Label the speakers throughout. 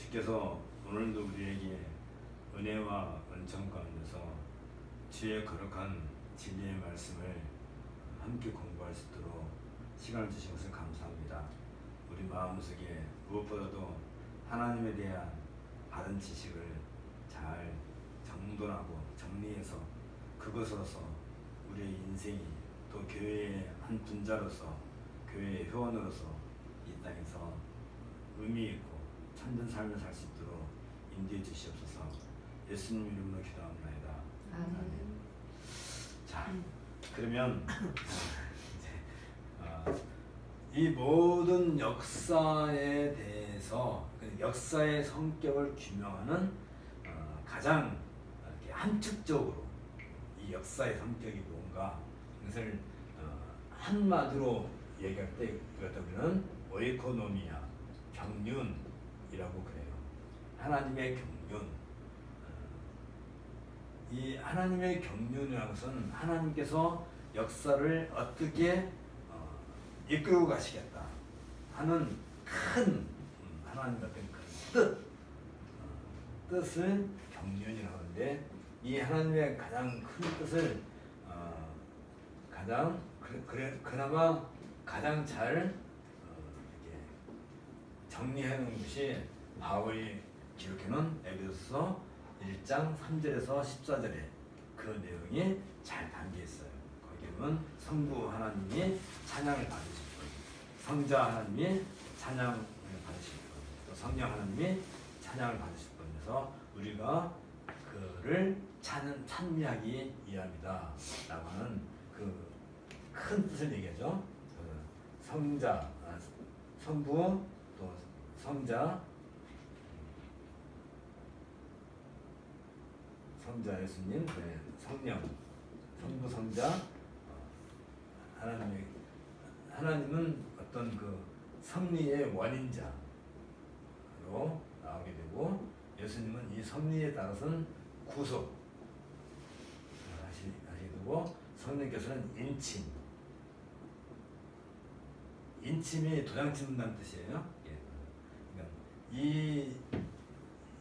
Speaker 1: 주께서 오늘도 우리에게 은혜와 은총 가운데서 주의 거룩한 진리의 말씀을 함께 공부할 수 있도록 시간을 주신 것을 감사합니다. 우리 마음속에 무엇보다도 하나님에 대한 바른 지식을 잘 정돈하고 정리해서 그것으로서 우리의 인생이 또 교회의 한 분자로서 교회의 회원으로서 이 땅에서 의미 있고 참된 삶을 살 수 있도록 인도해 주시옵소서. 예수님 이름으로 기도합니다. 아멘. 자, 그러면 이제 이 모든 역사에 대해서 역사의 성격을 규명하는 가장 이렇게 함축적으로 이 역사의 성격이 뭔가 이것을 한마디로 얘기할 때 우리는 오이코노미아, 경륜이라고 그래요. 하나님의 경륜. 이 하나님의 경륜이라는 것은 하나님께서 역사를 어떻게 이끌고 가시겠다 하는 큰 하나님 같은 큰 뜻을 경륜이라고 하는데, 이 하나님의 가장 큰 뜻을 그나마 가장 잘 이렇게 정리해 놓은 것이 바울이 기록해놓은 에베소서 1장 3절에서 14절에 그 내용이 잘 담겨 있어요. 거기에 보면 성부 하나님이 찬양을 받으실 분, 성자 하나님이 찬양을 받으실 분, 또 성령 하나님이 찬양을 받으실 분에서 우리가 그를 찬미하기 위함이다 라고 하는 그 큰 뜻을 얘기하죠. 성자, 성부, 또 성자 예수님, 성령, 성부, 성자, 하나님은 어떤 그 섭리의 원인자로 나오게 되고, 예수님은 이 섭리에 따라서는 구속 하시게 되고, 성령께서는 인침이 도장 찍는다는 뜻이에요. 그러니까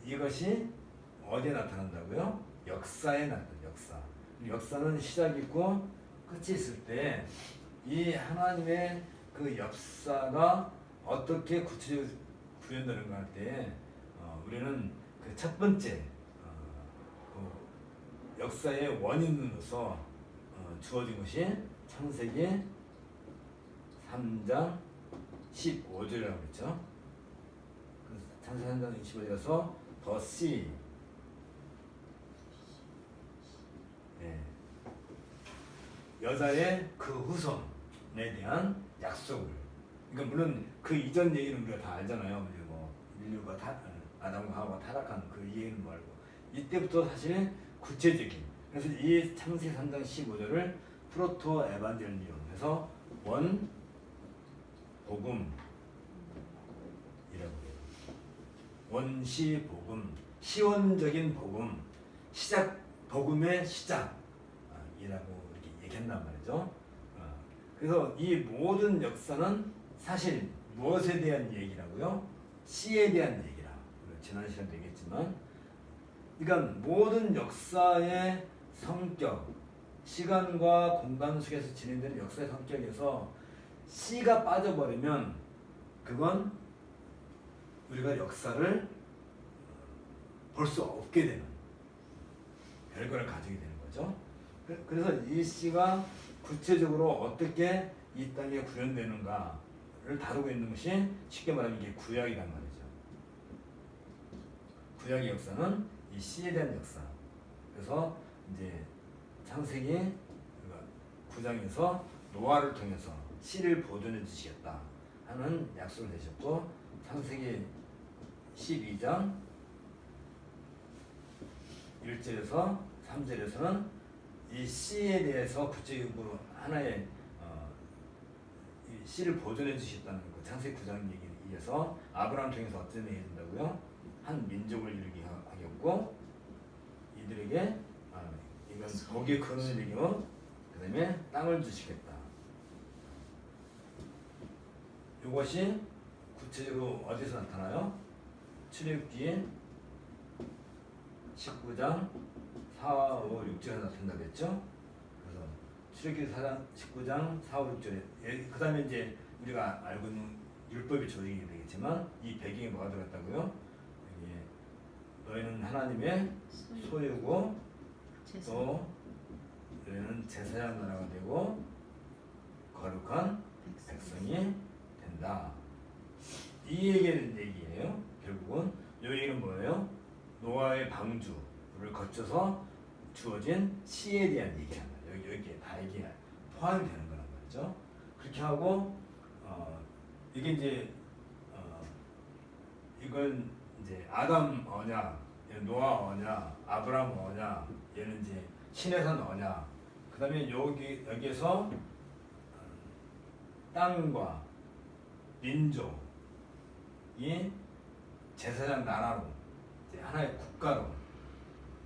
Speaker 1: 이것이 어디에 나타난다고요? 역사에 나타난다. 역사는 시작이 있고 끝이 있을 때 이 하나님의 그 역사가 어떻게 구체적으로 구현되는가 할 때 우리는 그 첫 번째 그 역사의 원인으로서 주어진 것이 창세기 3장 15절이라고 했죠. 창세기 3장 15절에서 더 씨, 여자의 그 후손에 대한 약속을, 그러니까 물론 그 이전 얘기는 우리가 다 알잖아요. 뭐 인류가 아담과 하와가 타락한 그 얘기는 말고 이때부터 사실 구체적인, 그래서 이 창세기 3장 15절을 프로토 에반젤리온 해서 원 복음이라고 해요. 원시 복음, 시원적인 복음, 복음의 시작이라고 이렇게 얘기한단 말이죠. 그래서 이 모든 역사는 사실 무엇에 대한 얘기라고요? 씨에 대한 얘기라. 지난 시간에 얘기했지만, 그러니까 모든 역사의 성격, 시간과 공간 속에서 진행되는 역사의 성격에서 씨가 빠져버리면 그건 우리가 역사를 볼 수 없게 되는 결과를 가지게 되는 거죠. 그래서 이 씨가 구체적으로 어떻게 이 땅에 구현되는가를 다루고 있는 것이 쉽게 말하면 이게 구약이란 말이죠. 구약의 역사는 이 씨에 대한 역사. 그래서 이제 창세기 9장에서 노아를 통해서 씨를 보존해 주시겠다 하는 약속을 내셨고, 창세기 12장 1절에서 3절에서는 이 씨에 대해서 구체적으로 하나의 이 씨를 보존해 주셨다는 그 창세기 9장 얘기에 의해서 아브라함 통해서 어떤 얘기 해준다고요? 한 민족을 이루게 하겠고, 이들에게 이건 거기에 근원을 이기고 그 다음에 땅을 주시겠다. 이것이 구체적으로 어디서 나타나요? 출애굽기 19장 4, 5, 6절에 나타난다고 했죠. 그래서 출애굽기 19장 4, 5, 6절에 그 다음에 이제 우리가 알고 있는 율법이 조직이 되겠지만 이 배경에 뭐가 들어갔다고요? 여기 너희는 하나님의 소유고 또 너희는 제사장 나라가 되고 거룩한 백성이 된다. 이 얘기예요. 결국은 이 얘기는 뭐예요? 노아의 방주를 거쳐서 주어진 시에 대한 얘기란 말이에요. 여기에 다 얘기가 포함이 되는 거란 말이죠. 그렇게 하고 이게 이제 이건 이제 아담 언약, 노아 언약, 아브라함 언약, 얘는 이제 신의 산 언약. 그다음에 여기에서 땅과 민족이 제사장 나라로 이제 하나의 국가로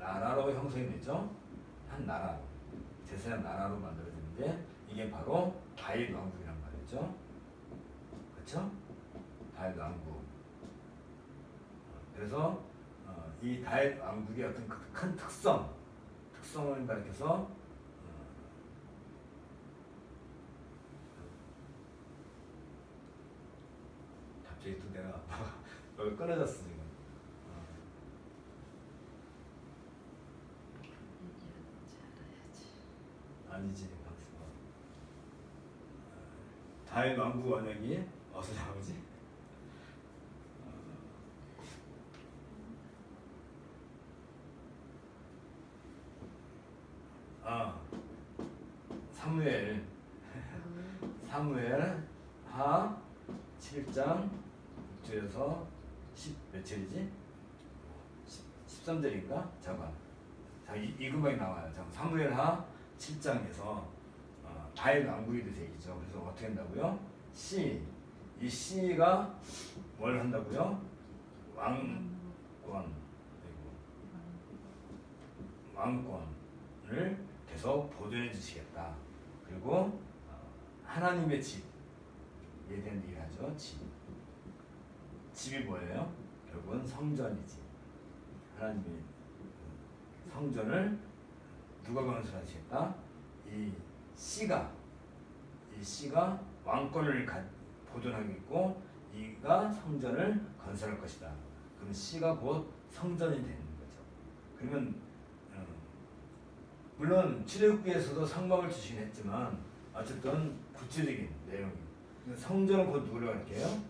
Speaker 1: 나라로 형성이 되죠. 한 나라로 제사장 나라로 만들어지는데 이게 바로 다윗 왕국이란 말이죠. 그렇죠? 다윗 왕국. 그래서 이 다윗 왕국의 어떤 큰 특성을 가리켜서 갑자기 또 내가 여기 끊어졌어 지금. 아니지. 다윗 왕국 언약이 어디서 나오지? 사무엘 하 7장 6절에서 10 몇 절이지? 13절인가? 잠깐. 이 근방에 나와요. 잠깐. 사무엘 하 7장에서 다윗 왕국에 대해서 얘기죠. 그래서 어떻게 한다고요? 이 시가 뭘 한다고요? 왕권을 계속 보존해 주시겠다. 그리고 하나님의 집에 대한 얘기를 하죠. 집이 뭐예요? 결국은 성전이지. 하나님의 성전을 누가 건설하시겠다? 이 씨가 왕권을 보존하겠고 이가 성전을 건설할 것이다. 그럼 씨가 곧 성전이 되는 거죠. 그러면 물론 출애굽기에서도 상막을 주시긴 했지만 어쨌든 구체적인 내용. 성전은 곧 누구를 가리켜요?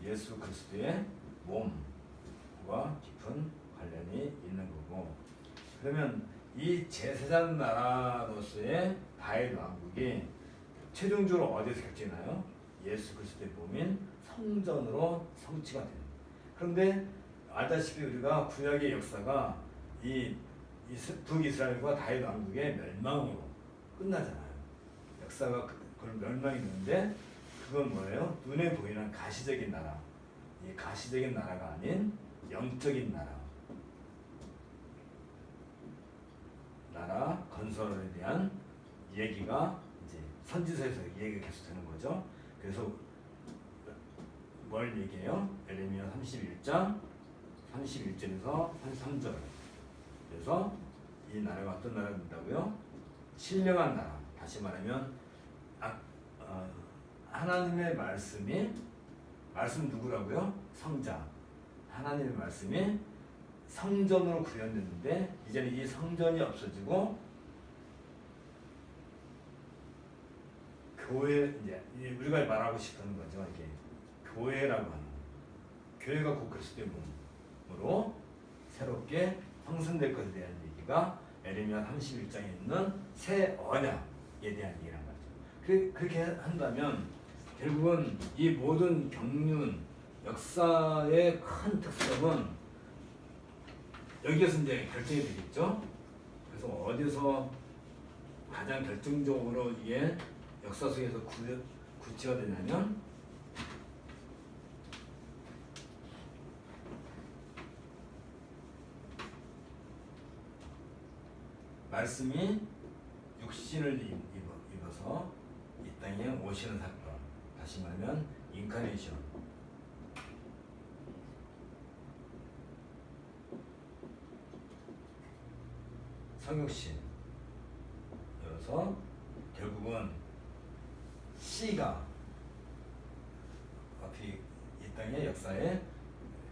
Speaker 1: 예수 그리스도의 몸과 깊은 관련이 있는 거고. 그러면 이 제사장 나라로서의 다윗 왕국이 최종적으로 어디서 결정나요? 예수 그리스도의 몸인 성전으로 성취가 됩니다. 그런데 알다시피 우리가 구약의 역사가 이 북이스라엘과 다윗 왕국의 멸망으로 끝나잖아요. 역사가 그걸 멸망이 되는데 그건 뭐예요? 눈에 보이는 가시적인 나라. 이 가시적인 나라가 아닌 영적인 나라 건설에 대한 얘기가 이제 선지서에서 얘기가 계속 되는 거죠. 그래서 뭘 얘기해요? 예레미야 31장 31절에서 33절. 그래서 이 나라가 어떤 나라가 된다고요? 신령한 나라. 다시 말하면 하나님의 말씀 누구라고요? 성자. 하나님의 말씀이 성전으로 구현됐는데 이제는 이 성전이 없어지고 교회, 이제 우리가 말하고 싶은 거죠. 이게 교회라고 하는, 교회가 곧 그리스도의 몸으로 새롭게 형성될 것에 대한 얘기가 예레미야 31장에 있는 새 언약에 대한 얘기란 말이죠. 그렇게 한다면 결국은 이 모든 경륜 역사의 큰 특성은 여기에서 이제 결정이 되겠죠. 그래서 어디서 가장 결정적으로 이게 역사 속에서 구체가 되냐면 말씀이 육신을 입어서 이 땅에 오시는 사건, 다시 말하면 인카네이션. 성육신. 그래서 결국은 씨가 어떻게 이 땅의 역사에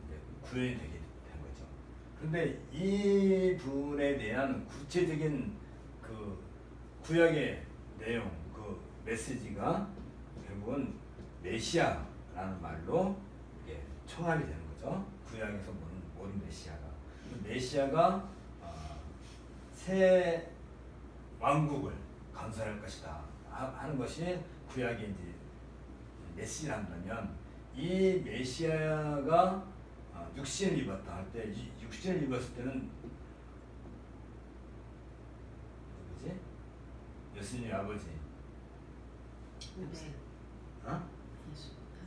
Speaker 1: 이제 구현이 되게 된 거죠. 그런데 이 분에 대한 구체적인 그 구약의 내용, 그 메시지가 결국은 메시아라는 말로 이게 총합이 되는 거죠. 구약에서 모든 메시아가. 메시아가 새 왕국을 건설할 것이다 하는 것이 구약의 이제 메시아한다면, 이 메시아가 육신을 입었다 할 때, 이 육신을 입었을 때는 누구지? 예수님의 아버지.
Speaker 2: 오벳.
Speaker 1: 어?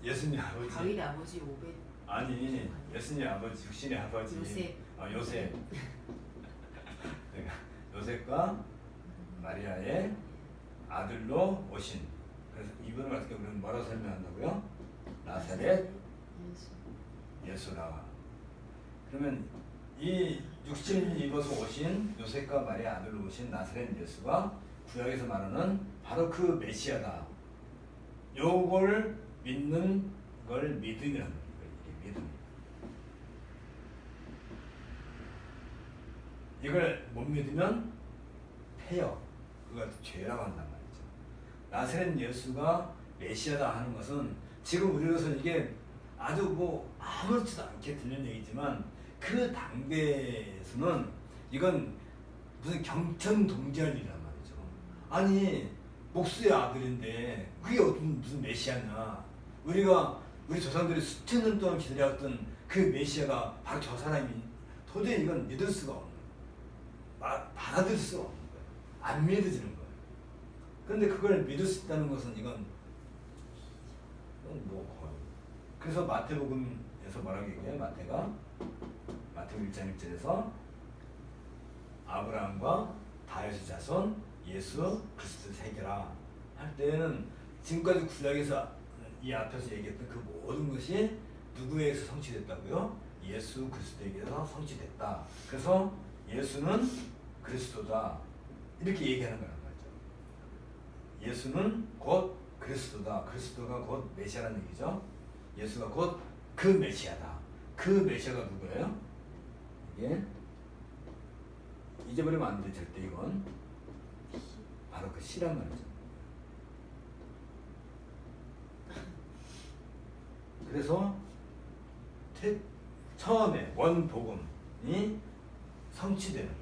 Speaker 1: 예수님 아버지.
Speaker 2: 다윗의 아버지 오벳.
Speaker 1: 아니, 예수님의 아버지, 육신의 아버지.
Speaker 2: 요셉.
Speaker 1: 요셉. 그러니까 요셉과 마리아의 아들로 오신. 그래서 이분을 같은 경우는 뭐라고 설명한다고요? 나사렛 예수라. 그러면 이 육신을 입어서 오신 요셉과 마리아 아들로 오신 나사렛 예수가 구약에서 말하는 바로 그 메시아다. 요걸 믿는 걸 믿음이라는 거예요. 이게 믿음. 이걸 못 믿으면 패요. 그가 죄라고 한단 말이죠. 나사렛 예수가 메시아다 하는 것은 지금 우리로서는 이게 아주 뭐 아무렇지도 않게 들리는 얘기지만, 그 당대에서는 이건 무슨 경천동지할 일이란 말이죠. 아니, 목수의 아들인데 그게 무슨 메시아냐. 우리 조상들이 수천 년 동안 기다려왔던 그 메시아가 바로 저 사람이, 도저히 이건 믿을 수가 없는 거예요. 받아들일 수가 없는 거예요. 안 믿어지는 거예요. 그런데 그걸 믿을 수 있다는 것은 이건 뭐 거의. 그래서 마태복음에서 뭐라고 얘기해요? 마태복음 1장 1절에서 아브라함과 다윗의 자손 예수 그리스도 세계라 할 때는, 지금까지 구약에서 이 앞에서 얘기했던 그 모든 것이 누구에게서 성취됐다고요? 예수 그리스도에게서 성취됐다. 그래서 예수는 그리스도다, 이렇게 얘기하는 거란 말이죠. 예수는 곧 그리스도다. 그리스도가 곧 메시아라는 얘기죠. 예수가 곧 그 메시아다. 그 메시아가 누구예요? 이게 잊어버리면 안 돼, 절대. 이건 바로 그 씨란 말이죠. 그래서 처음에 원복음이 성취되는 거예요.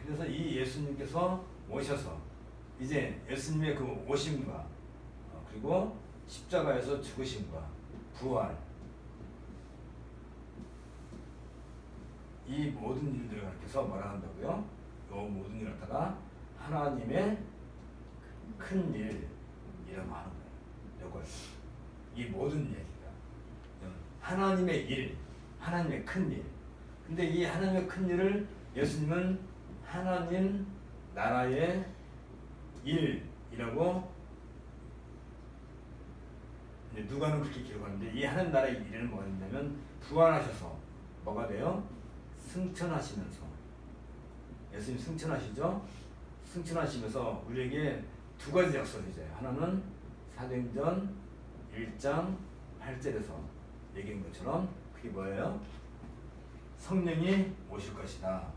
Speaker 1: 그래서 이 예수님께서 오셔서 이제 예수님의 그 오심과 그리고 십자가에서 죽으심과 부활, 이 모든 일들을 가르쳐서 뭐라 한다고요? 이 모든 일을 갖다가 하나님의 큰 일이라고 하는 거예요. 이걸, 이 모든 얘기가 하나님의 일, 하나님의 큰 일. 근데 이 하나님의 큰 일을 예수님은 하나님 나라의 일이라고 누가는 그렇게 기록하는데, 이 하나님 나라의 일에는 뭐가 있냐면 부활하셔서 뭐가 돼요? 승천하시면서. 예수님 승천하시죠? 승천하시면서 우리에게 두 가지 약속을 해줘요. 하나는 사도행전 1장 8절에서 얘기한 것처럼 그게 뭐예요? 성령이 오실 것이다.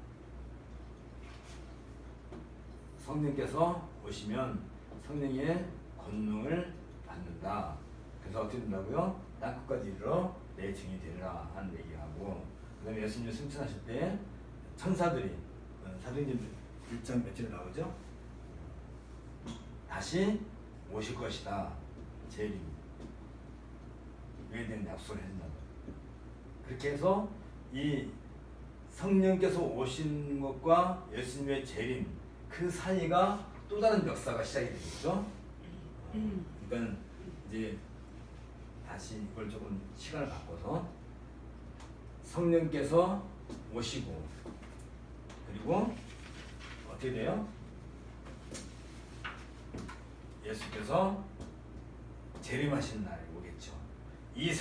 Speaker 1: 성령께서 오시면 성령의 권능을 받는다. 그래서 어떻게 된다고요? 땅끝까지 이르러 내 증이 되리라 하는 얘기하고, 그 다음에 예수님이 승천하실 때 천사들이, 사도행전 1장 몇 절에 나오죠? 다시 오실 것이다. 재림. 이에 대한 약속을 해준다고. 그렇게 해서 이 성령께서 오신 것과 예수님의 재림, 그 사이가 또 다른 역사가 시작이 되겠죠. 그러니까 이제 다시 이걸 조금 시간을 바꿔서 성령께서 오시고, 그리고 어떻게 돼요? 예수께서 재림하신 날이 오겠죠. 이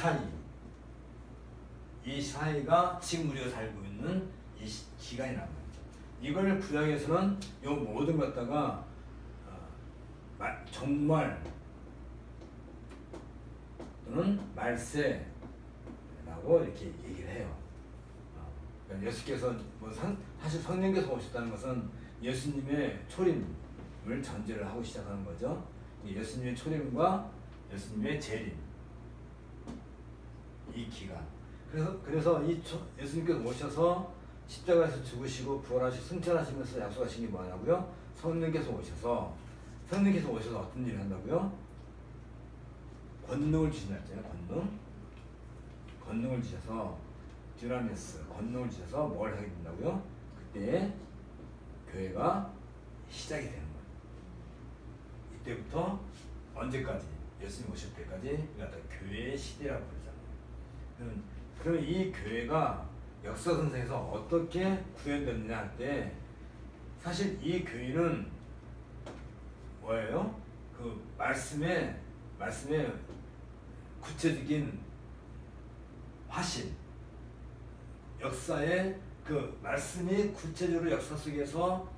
Speaker 1: 사이가 지금 우리가 살고 있는 이 기간이란 말이죠. 이걸 구약에서는 이 모든 것 갖다가 정말 또는 말세라고 이렇게 얘기를 해요. 그러니까 예수께서 사실 성령께서 오셨다는 것은 예수님의 초림을 전제를 하고 시작하는 거죠. 예수님의 초림과 예수님의 재림 이 기간. 그래서 예수님께서 오셔서 십자가에서 죽으시고 부활하시고 승천하시면서 약속하신 게 뭐냐고요? 성령께서 오셔서 어떤 일을 한다고요? 권능을 주신다 했잖아요. 권능을 주셔서 듀나미스 권능을 주셔서 뭘 하게 된다고요? 그때 교회가 시작이 되는 거예요. 이때부터 언제까지? 예수님 오실 때까지 교회의 시대라고 그러잖아요. 그러면 이 교회가 역사선상에서 어떻게 구현됐느냐 할 때 사실 이 교회는 뭐예요? 그 말씀의 구체적인 화신, 역사의 그 말씀이 구체적으로 역사 속에서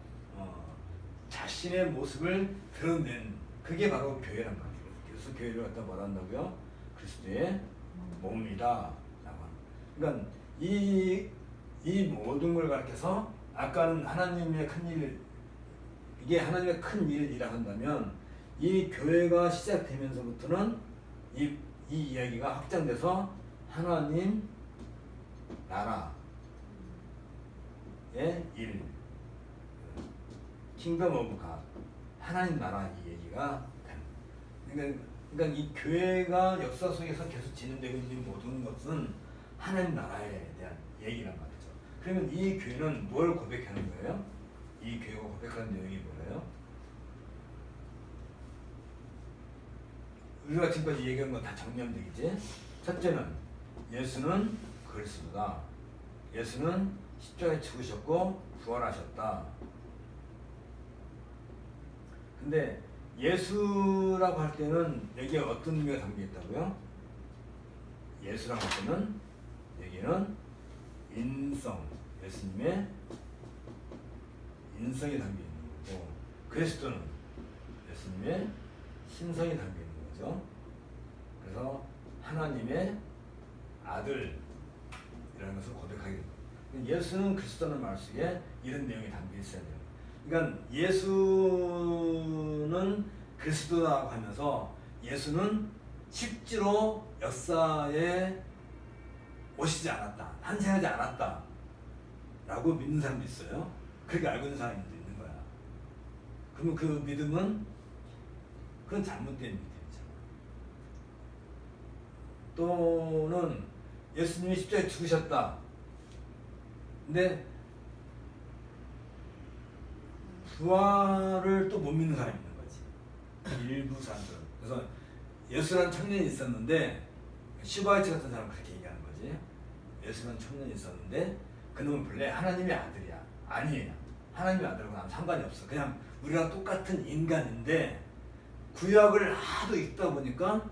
Speaker 1: 자신의 모습을 드러낸 그게 바로 교회란 말이에요. 그래서 교회를 갖다 뭐라 한다고요? 그리스도의 몸이다. 그러니까 이 모든 걸 가르쳐서 아까는 하나님의 큰 일, 이게 하나님의 큰 일이라 한다면 이 교회가 시작되면서부터는 이 이야기가 확장돼서 하나님 나라의 일, 킹덤 오브 갓, 하나님 나라 이 얘기가 됩니다. 그러니까 이 교회가 역사 속에서 계속 진행되고 있는 모든 것은 하나님 나라에 대한 얘기란 말이죠. 그러면 이 교회는 뭘 고백하는 거예요? 이 교회가 고백하는 내용이 뭐예요? 우리가 지금까지 얘기한 건 다 정리하면 되겠지? 첫째는 예수는 그리스도다. 예수는 십자가에 죽으셨고 부활하셨다. 근데 예수라고 할 때는 여기에 어떤 의미가 담겨 있다고요? 예수라고 할 때는 여기는 인성, 예수님의 인성이 담겨 있는 거고, 그리스도는 예수님의 신성이 담겨 있는 거죠. 그래서 하나님의 아들이라는 것을 고백하게 됩니다. 예수는 그리스도는 말 속에 이런 내용이 담겨 있어야 돼요. 그러니까 예수는 그리스도라고 하면서 예수는 실제로 역사에 오시지 않았다, 탄생하지 않았다 라고 믿는 사람도 있어요. 그렇게 알고 있는 사람도 있는 거야. 그러면 그 믿음은 그건 잘못된 믿음이잖아. 또는 예수님이 십자가에 죽으셨다. 근데 부활을 또 못 믿는 사람이 있는 거지. 일부 사람들은. 그래서 예수라는 청년이 있었는데, 시바이츠 같은 사람은 그렇게 얘기하는 거지. 예수라는 청년이 있었는데 그놈은 본래 하나님의 아들이야. 아니에요. 하나님의 아들과 아무 상관이 없어. 그냥 우리랑 똑같은 인간인데 구약을 하도 읽다 보니까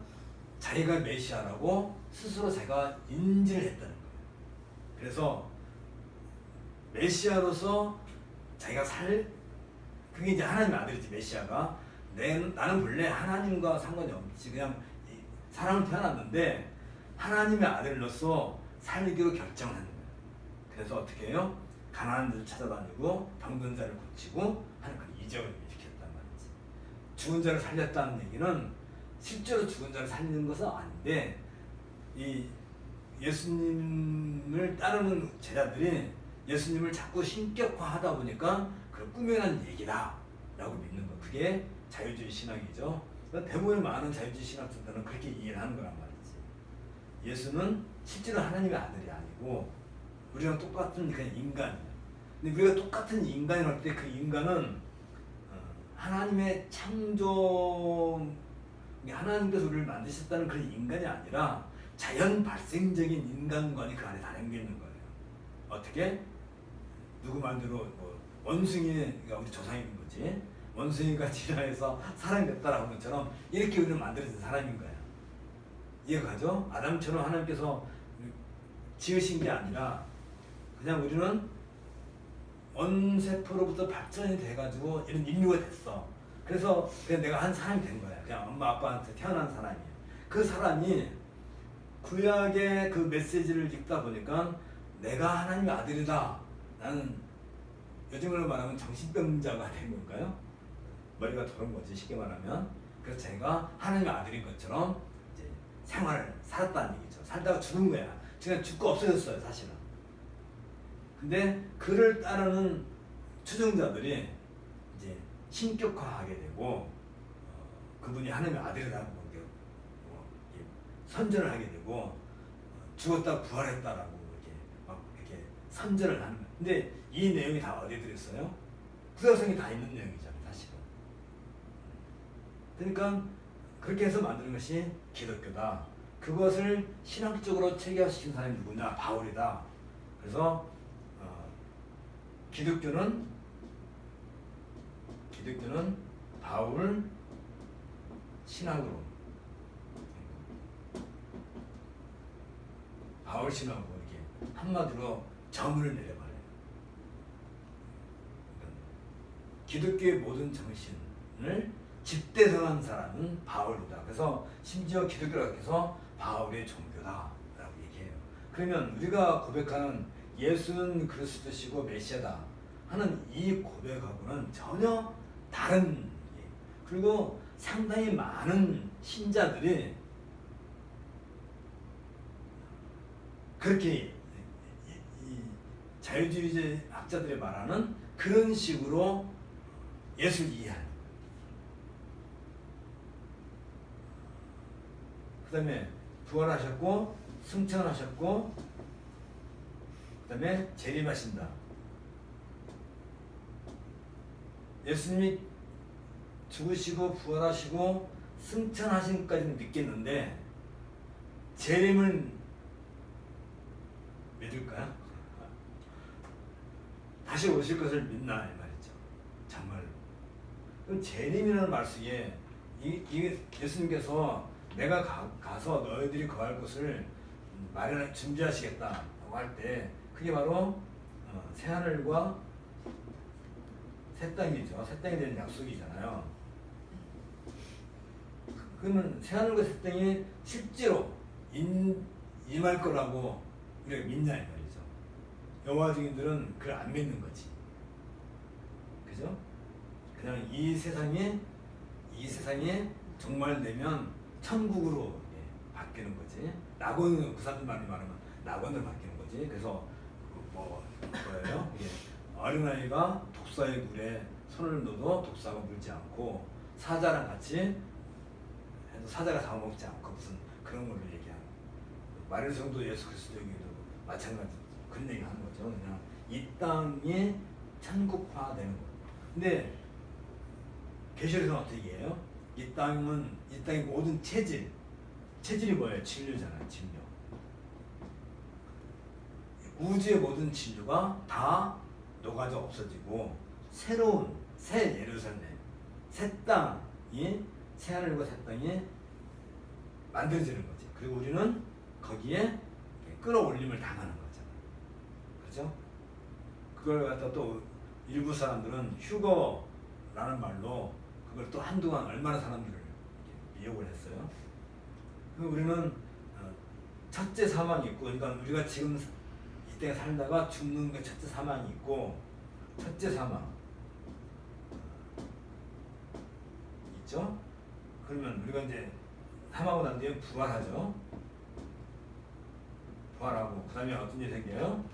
Speaker 1: 자기가 메시아라고 스스로 자기가 인지를 했다는 거예요. 그래서 메시아로서 자기가 그게 이제 하나님의 아들이지. 메시아가 나는 본래 하나님과 상관이 없지. 그냥 사람은 태어났는데 하나님의 아들로서 살기로 결정을 하는 거예요. 그래서 어떻게 해요? 가난한 데를 찾아다니고 병든 자를 고치고 하는 그 이적을 일으켰단 말이지. 죽은 자를 살렸다는 얘기는 실제로 죽은 자를 살리는 것은 아닌데, 이 예수님을 따르는 제자들이 예수님을 자꾸 신격화하다 보니까 그걸 꾸며낸 얘기다 라고 믿는 거. 그게 자유주의 신학이죠. 대부분의 많은 자유주의 신학자들은 그렇게 이해를 하는 거란 말이지. 예수는 실제로 하나님의 아들이 아니고 우리랑 똑같은 그냥 인간이에요. 근데 우리가 똑같은 인간이랄 때 그 인간은 하나님의 창조, 하나님께서 우리를 만드셨다는 그런 인간이 아니라 자연 발생적인 인간관이 그 안에 다 담겨 있는 거예요. 어떻게? 누구 말대로 뭐 원숭이가 우리 조상인 거지. 원숭이가 진화해서 사람이 됐다라는 것처럼 이렇게 우리를 만들어진 사람인 거야. 이해가 가죠? 아담처럼 하나님께서 지으신 게 아니라 그냥 우리는 원세포로부터 발전이 돼가지고 이런 인류가 됐어. 그래서 그냥 내가 한 사람이 된 거야. 그냥 엄마 아빠한테 태어난 사람이야. 그 사람이 구약의 그 메시지를 읽다 보니까 내가 하나님의 아들이다. 나는 요즘으로 말하면 정신병자가 된 걸까요? 머리가 돌은 거지 쉽게 말하면. 그래서 제가 하나님의 아들인 것처럼 이제 생활을 살았다는 얘기죠. 살다가 죽은 거야. 제가 죽고 없어졌어요 사실은. 근데 그를 따르는 추종자들이 이제 신격화하게 되고 그분이 하나님의 아들이라고 선전을 하게 되고 죽었다 부활했다라고 이렇게 막 이렇게 선전을 하는 거예요. 근데 이 내용이 다 어디에 들어있어요? 구약성에 다 있는 내용이잖아요, 사실은. 그러니까 그렇게 해서 만드는 것이 기독교다. 그것을 신학적으로 체계화시킨 사람이 누구냐? 바울이다. 그래서 기독교는 바울 신학으로 바울 신학으로 이렇게 한마디로 점을 내려버려요. 기독교의 모든 정신을 집대성한 사람은 바울이다. 그래서 심지어 기독교라고 해서 바울의 종교다라고 얘기해요. 그러면 우리가 고백하는 예수는 그리스도시고 메시아다 하는 이 고백하고는 전혀 다른, 그리고 상당히 많은 신자들이 그렇게 이 자유주의 학자들이 말하는 그런 식으로 예수를 이해하는. 그 다음에 부활하셨고 승천하셨고 그 다음에 재림하신다. 예수님이 죽으시고 부활하시고 승천하신까지는 믿겠는데 재림을 믿을까요? 다시 오실 것을 믿나 이 말이죠. 정말로. 그럼 재림이라는 말 속에 이게 예수님께서 내가 가서 너희들이 거할 곳을 마련해 준비하시겠다고 할 때 그게 바로 새하늘과 새 땅이죠. 새 땅에 대한 약속이잖아요. 그러면 새하늘과 새 땅이 실제로 임할 거라고 우리가 믿냐 이 말이죠. 여호와 증인들은 그걸 안 믿는 거지. 그죠? 그냥 이 세상에 정말 되면 천국으로 바뀌는 거지. 낙원, 그 사람들 말하면 낙원으로 바뀌는 거지. 그래서 뭐예요? 이게 어린아이가 독사의 물에 손을 넣어도 독사가 물지 않고 사자랑 같이 해도 사자가 잡아먹지 않고 무슨 그런 걸로 얘기하는. 마른 성도 예수 그리스도에게도 마찬가지 그런 얘기 하는 거죠. 그냥 이 땅이 천국화되는 거예요. 근데 계시록에서는 어떻게 얘기해요? 이 땅의 모든 체질이 뭐예요? 진료잖아요. 진료. 우주의 모든 진료가 다 녹아져 없어지고 새로운 새 예루살렘, 새 땅이 새하늘과 새 땅이 만들어지는 거지. 그리고 우리는 거기에 끌어올림을 당하는 거잖아요. 그렇죠? 그걸 갖다 또 일부 사람들은 휴거라는 말로 그걸 또 한동안 얼마나 사람들을 미혹을 했어요. 우리는 첫째 사망이 있고, 그러니까 우리가 지금 이때 살다가 죽는 게 첫째 사망이 있고, 첫째 사망 있죠? 그러면 우리가 이제 사망하고 난 뒤에 부활하죠. 부활하고 그 다음에 어떤 일이 생겨요?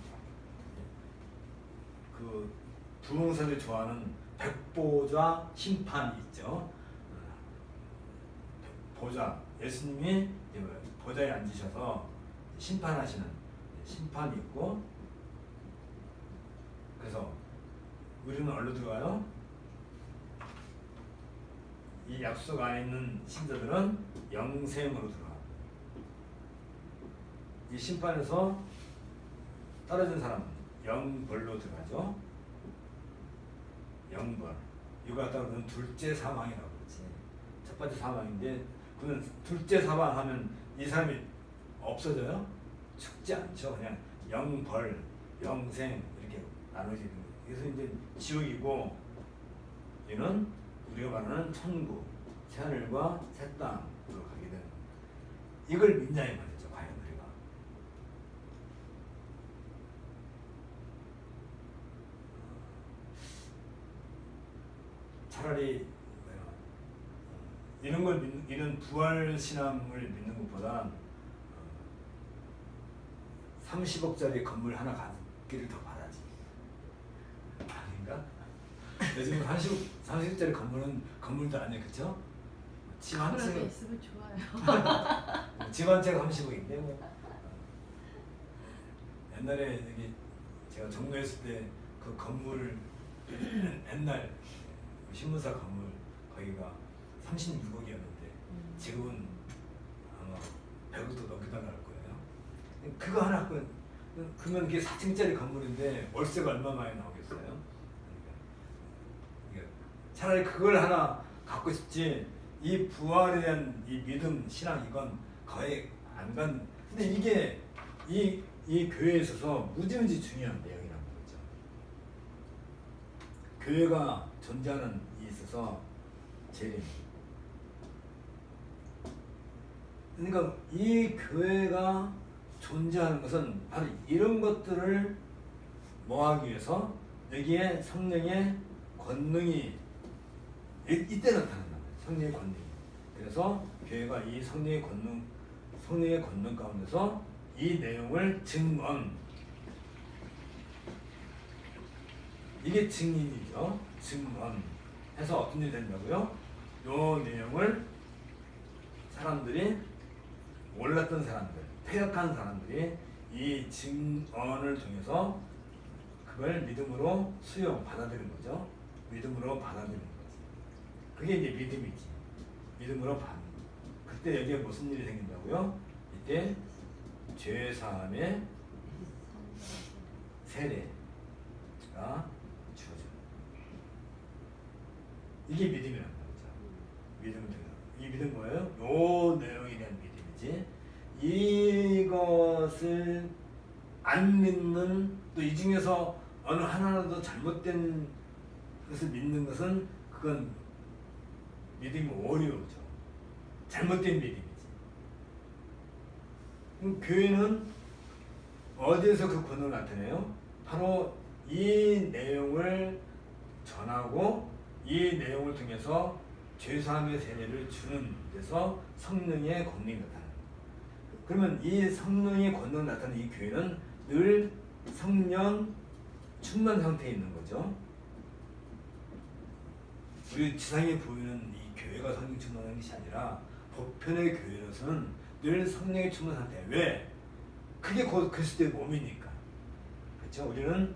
Speaker 1: 그 부흥사들이 좋아하는 백보좌 심판이 있죠. 보좌, 예수님이 보좌에 앉으셔서 심판하시는 심판이 있고, 그래서 우리는 어디로 들어가요? 이 약속 안에 있는 신자들은 영생으로 들어갑니다. 이 심판에서 떨어진 사람은 영벌로 들어가죠. 영벌. 이거 갖다가 우리는 둘째 사망이라고 그러지. 첫 번째 사망인데 그는 둘째 사망하면 이 사람이 없어져요? 죽지 않죠. 그냥 영벌, 영생 이렇게 나눠지는 그래서 이제 지옥이고 얘는 우리가 말하는 천국, 새하늘과 새 땅으로 가게 되는 겁니다. 이걸 믿냐 이 말이죠. 과연 우리가. 차라리 이런 걸 믿는, 이런 부활 신앙을 믿는 것보다 30억짜리 건물 하나 갖기를 더 바라지. 아닌가? 요즘 30억짜리 건물은 건물도 아니에요, 그쵸? 집 한
Speaker 2: 그런 게
Speaker 1: 채
Speaker 2: 있으면 좋아요.
Speaker 1: 집 한 채가 30억인데 뭐. 옛날에 여기 제가 종로했을 때 그 건물 옛날 신문사 건물 거기가 36억이었는데 지금은 아마 100억도 넘게 나갈 거예요. 그거 하나 그러면 그게 4층짜리 건물인데 월세가 얼마 많이 나오겠어요? 그러니까 차라리 그걸 하나 갖고 싶지 이 부활에 대한 이 믿음 신앙 이건 거의 안 간. 근데 이게 이 교회에 있어서 무지무지 중요한 내용이라는 거죠. 교회가 존재하는 데 있어서 제일. 그러니까 이 교회가 존재하는 것은 바로 이런 것들을 뭐하기 위해서 여기에 성령의 권능이 이때 나타난다. 성령의 권능이. 그래서 교회가 이 성령의 권능 가운데서 이 내용을 증언. 이게 증인이죠. 증언. 해서 어떤 일이 된다고요? 요 내용을 사람들이 몰랐던 사람들, 퇴역한 사람들이 이 증언을 통해서 그걸 믿음으로 수용, 받아들이는 거죠. 믿음으로 받아들이는 거지. 그게 이제 믿음이지. 믿음으로 받는. 그때 여기에 무슨 일이 생긴다고요? 이때 죄사함의 세례가 주어져요. 이게 믿음이란 말이죠. 믿음을 통해서. 이 믿음 뭐예요? 요 내용에 대한 믿음이지. 이것을 안 믿는, 또 이 중에서 어느 하나라도 잘못된 것을 믿는 것은 그건 믿음이 어려우죠. 잘못된 믿음이지. 그럼 교회는 어디에서 그 권능을 나타내요? 바로 이 내용을 전하고 이 내용을 통해서 죄사함의 세례를 주는 데서 성령의 권능이 나타나요. 그러면 이 성령의 권능을 나타내는 이 교회는 늘 성령 충만 상태에 있는 거죠. 우리 지상에 보이는 이 교회가 성령 충만한 것이 아니라 보편의 교회로서는 늘 성령의 충만 상태. 왜? 그게 곧 그리스도의 몸이니까. 그렇죠? 우리는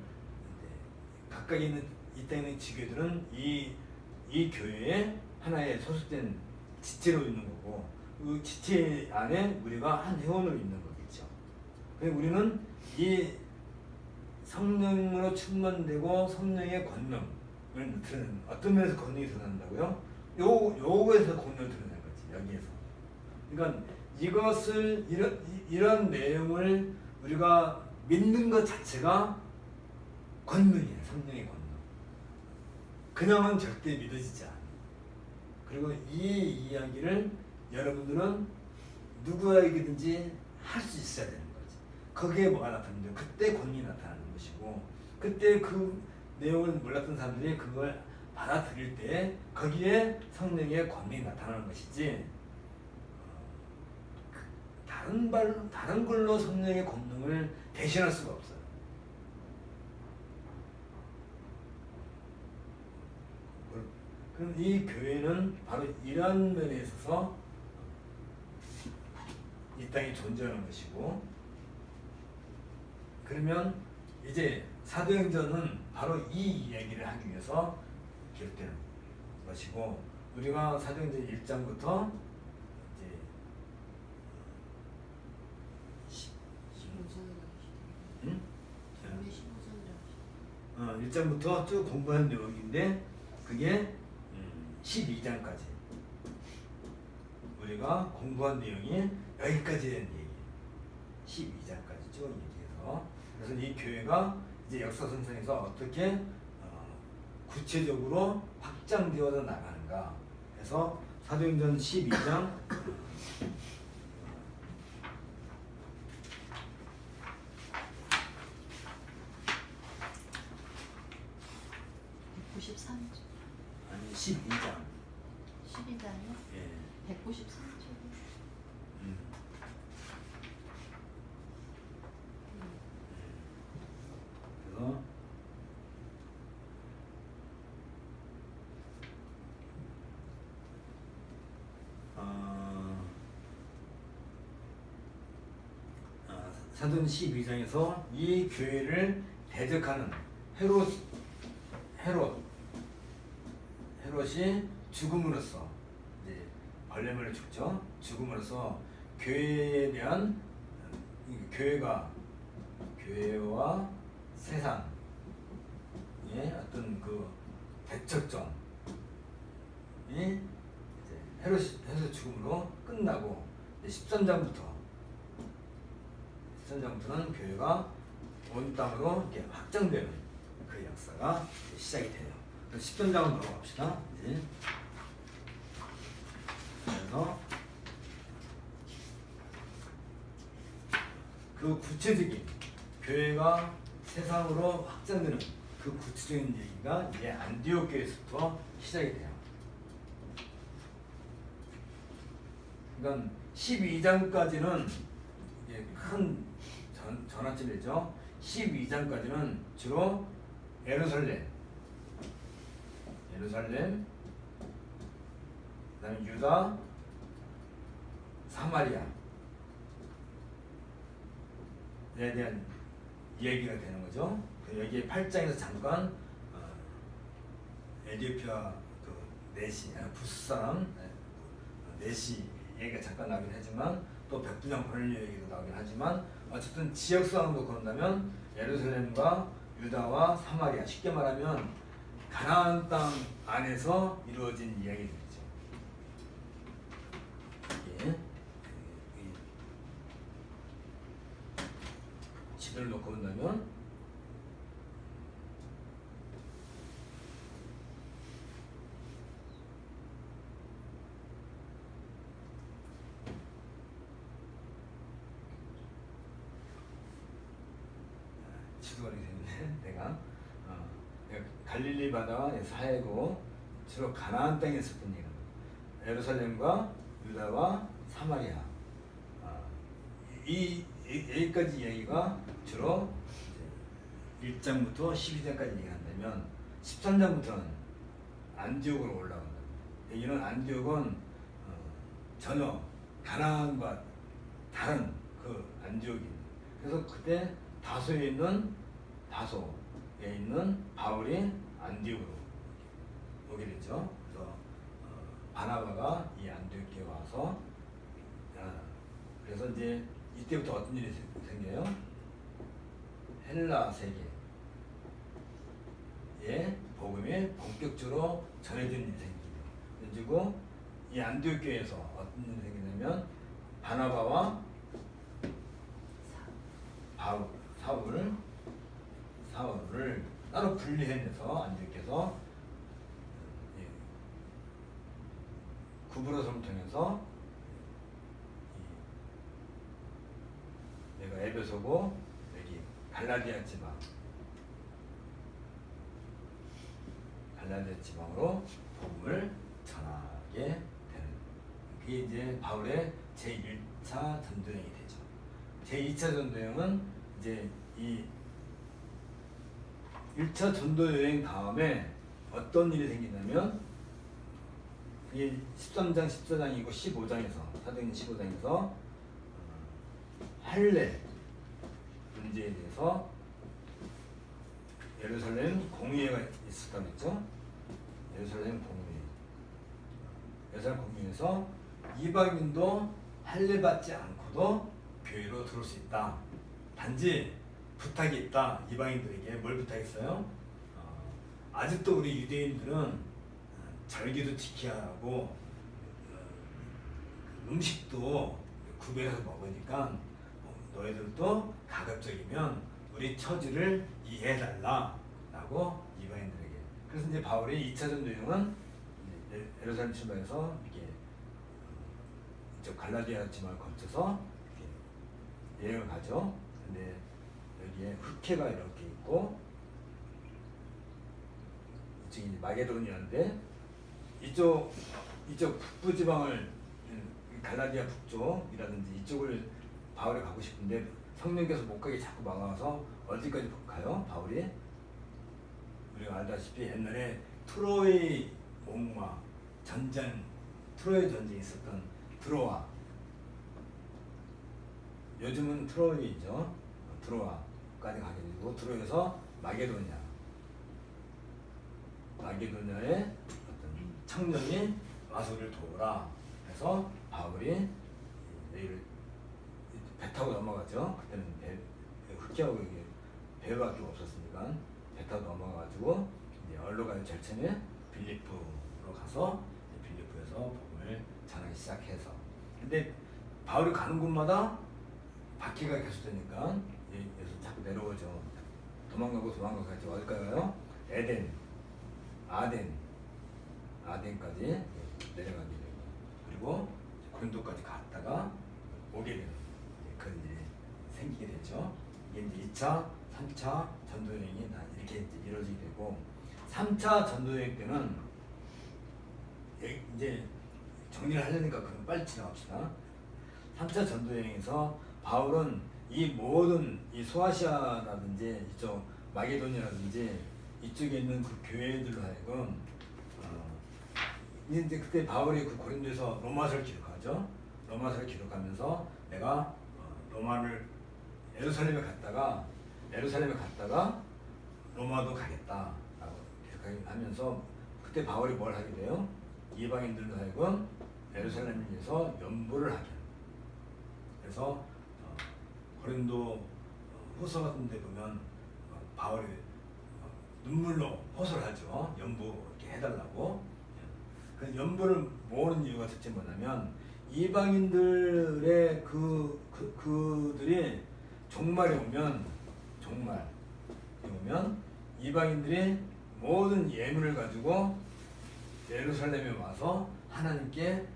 Speaker 1: 각각 있는 이 땅에 있는 지교들은 이 교회에 하나의 소속된 지체로 있는 거고, 그 지체 안에 우리가 한 회원으로 있는 거겠죠. 그래서 우리는 이 성령으로 충만되고 성령의 권능을 드러내는, 어떤 면에서 권능이 드러난다고요? 요거에서 권능을 드러내는 거지, 여기에서. 그러니까 이것을 이런 내용을 우리가 믿는 것 자체가 권능이에요. 성령의 권능. 그냥은 절대 믿어지지 않아요. 그리고 이 이야기를 여러분들은 누구에게든지 할 수 있어야 되는 거지. 거기에 뭐가 나타나는데 그때 권능이 나타나는 것이고, 그때 그 내용을 몰랐던 사람들이 그걸 받아들일 때 거기에 성령의 권능이 나타나는 것이지, 다른 걸로 성령의 권능을 대신할 수가 없어요. 그럼 이 교회는 바로 이런 면에 있어서 이 땅에 존재하는 것이고, 그러면 이제 사도행전은 바로 이 이야기를 하기 위해서 기록되는 것이고, 우리가 사도행전 1장부터 이제 1장부터 쭉 공부하는 내용인데, 그게 12장까지 우리가 공부한 내용이 여기까지 된 얘기. 12장까지 쭉 얘기해서, 그래서 이 교회가 이제 역사선상에서 어떻게 구체적으로 확장되어서 나가는가 해서 사도행전 12장
Speaker 2: 193쪽.
Speaker 1: 아니 12장
Speaker 2: 12장이요?
Speaker 1: 예.
Speaker 2: 193쪽.
Speaker 1: 음. 그래서 사도행 12장에서 이 교회를 대적하는 헤롯이 죽음으로써 이제 벌레물을 죽죠. 죽음으로써 교회에 대한 교회와 세상의 어떤 그 대척점이 이제 헤롯의 죽음으로 끝나고 13장부터는 교회가 온 땅으로 이렇게 확장되는 그 역사가 시작이 돼요. 13장으로 넘어갑시다. 이제 그래서 그 구체적인 교회가 세상으로 확장되는 그 구체적인 얘기가 이제 안디옥 교회에서부터 시작이 돼요. 그러니까 12장까지는 이게 큰 전환점이죠. 12장까지는 주로 예루살렘, 그다음에 유다, 사마리아에 대한 이야기가 되는 거죠. 여기 8장에서 잠깐 에디오피아 그 네시 부스 사람 네시 얘기가 잠깐 나오긴 하지만 또 백부장 고넬료 얘기도 나오긴 하지만 어쨌든 지역상으로 그런다면 예루살렘과 유다와 사마리아, 쉽게 말하면 가나안 땅 안에서 이루어진 이야기들이죠. 이게 지도를 놓고 본다면 지도가 이렇게 되는데 내가 갈릴리 바다와 사해고 주로 가나안 땅에 있었던 얘기입니다. 예루살렘과 유다와 사마리아 여기까지 얘기가 주로 1장부터 12장까지 얘기한다면 13장부터는 안디옥으로 올라간다. 여기는 안디옥은 전혀 가나안과 다른 그 안디옥입니다. 그래서 그때 다소에 있는 바울이 안디옥으로 오게 되죠. 그래서 바나바가 이 안디옥에 와서 그래서 이제 이때부터 어떤 일이 생겨요? 헬라 세계에 복음이 본격적으로 전해지는 일이 생깁니다. 그리고 이 안디옥 교회에서 어떤 일이 생기냐면 바나바와 사울을 따로 분리해내서 안디옥에서 구브로섬을 통해서 내가 에베소고 여기 갈라디아 지방으로 복음을 전하게 되는 그게 이제 바울의 제1차 전도여행이 되죠. 제2차 전도여행은 이제 이 1차 전도여행 다음에 어떤 일이 생기냐면 이게 13장, 14장이고 15장에서 사도행전 15장에서 할례 문제에 대해서 예루살렘 공의회가 있었다고 했죠. 예루살렘 공의회에서 이방인도 할례 받지 않고도 교회로 들어올 수 있다. 단지 부탁이 있다. 이방인들에게 뭘 부탁했어요? 아직도 우리 유대인들은 절기도 지켜야 하고 음식도 구별해서 먹으니까 너희들도 가급적이면 우리 처지를 이해해달라 라고 이방인들에게 그래서 이제 바울이 2차 전도 여행은 예루살렘 출발해서 이렇게 이쪽 갈라디아 지방을 거쳐서 이렇게 여행을 가죠. 근데 여기에 흑해가 이렇게 있고 이쪽이 마게도니아인데 이쪽 북부 지방을 갈라디아 북쪽이라든지 이쪽을 바울이 가고 싶은데 성령께서 못 가게 자꾸 막아서 어디까지 가요? 바울이 우리가 알다시피 옛날에 트로이 목마 전쟁 트로이 전쟁이 있었던 드로아 요즘은 트로이죠. 드로아까지 가게 되고 드로에서 마게도냐의 어떤 청년이 와서 우리를 도우라 해서 바울이 내일 배 타고 넘어가죠. 그때는 흑해하고 배밖에 없었으니까 배 타고 넘어가가지고 이제 어디로 가는 절차는 빌립보로 가서 빌립보에서 복음을 전하기 시작해서 근데 바울이 가는 곳마다 바퀴가 계속되니까 여기서 자꾸 내려오죠. 도망가고 같이 어딜까요? 에덴, 아덴까지 내려가게 되고 그리고 고린도까지 갔다가 오게 되는 그런 일이 생기게 되죠. 이게 이제 2차, 3차 전도여행이 이렇게 이제 이루어지게 되고 3차 전도여행 때는 이제 정리를 하려니까 그럼 빨리 지나갑시다. 3차 전도여행에서 바울은 이 모든 이 소아시아라든지 이쪽 마게도니아라든지 이쪽에 있는 그 교회들로 하여금 이제 그때 바울이 그 고린도에서 로마서를 기록하죠. 로마서를 기록하면서 내가 예루살렘에 갔다가 로마도 가겠다라고 기록하면서 그때 바울이 뭘 하게 돼요? 이방인들로 하여금 예루살렘에서 연보를 하게. 그래서 고린도 후서 같은 데 보면 바울이 눈물로 호소를 하죠. 연보 이렇게 해달라고. 그 연보를 모으는 이유가 대체 뭐냐면 이방인들의 그들이 종말이 오면 이방인들이 모든 예물을 가지고 예루살렘에 와서 하나님께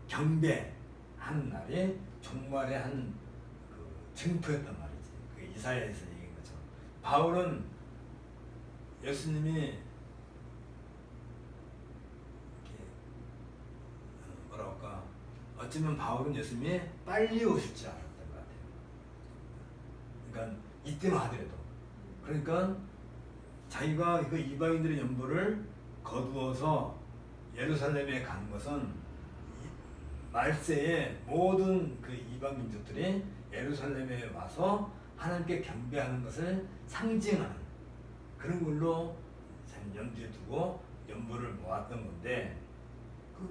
Speaker 1: 경배하는 날이 종말의 한 징표였단 말이지. 그 이사야에서 얘기한 것처럼 바울은 예수님이 이렇게 뭐라 할까? 어쩌면 바울은 예수님이 빨리 오실 줄 알았던 것 같아요. 그러니까 이때만 하더라도 그러니까 자기가 그 이방인들의 연보를 거두어서 예루살렘에 간 것은 말세에 모든 그 이방 민족들이 예루살렘에 와서 하나님께 경배하는 것을 상징하는 그런 걸로 염두에 두고 연보를 모았던 건데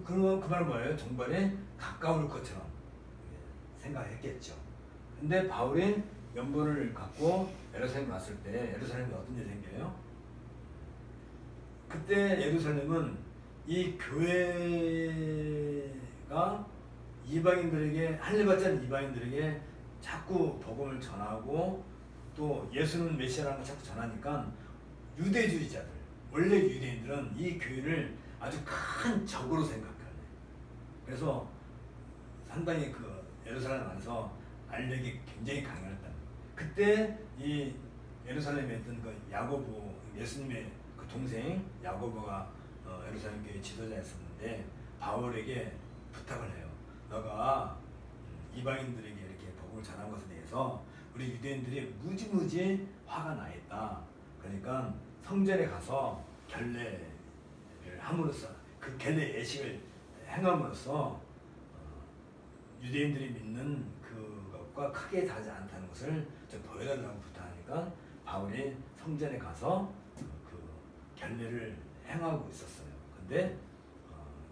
Speaker 1: 그 말은 뭐예요? 종말에 가까울 것처럼 생각했겠죠. 근데 바울이 연보를 갖고 예루살렘에 왔을 때 예루살렘에 어떤 일이 생겨요? 그때 예루살렘은 이 교회가 이방인들에게 할례받지 않은 이방인들에게 자꾸 복음을 전하고 또 예수는 메시아라는 걸 자꾸 전하니까 유대주의자들 원래 유대인들은 이 교회를 아주 큰 적으로 생각하네. 그래서 상당히 그 예루살렘 안에서 알력이 굉장히 강했다. 그때 이 예루살렘에 있던 그 야고보 예수님의 그 동생 야고보가 예루살렘 교회 지도자였었는데 바울에게 부탁을 해요. 너가 이방인들에게 이렇게 복음을 전한 것에 대해서 우리 유대인들이 무지무지 화가 나 있다. 그러니까 성전에 가서 결례를 함으로써 그 결례 예식을 행함으로써 유대인들이 믿는 그것과 크게 다르지 않다는 것을 좀 보여달라고 부탁하니까 바울이 성전에 가서 그 결례를 행하고 있었어요. 근데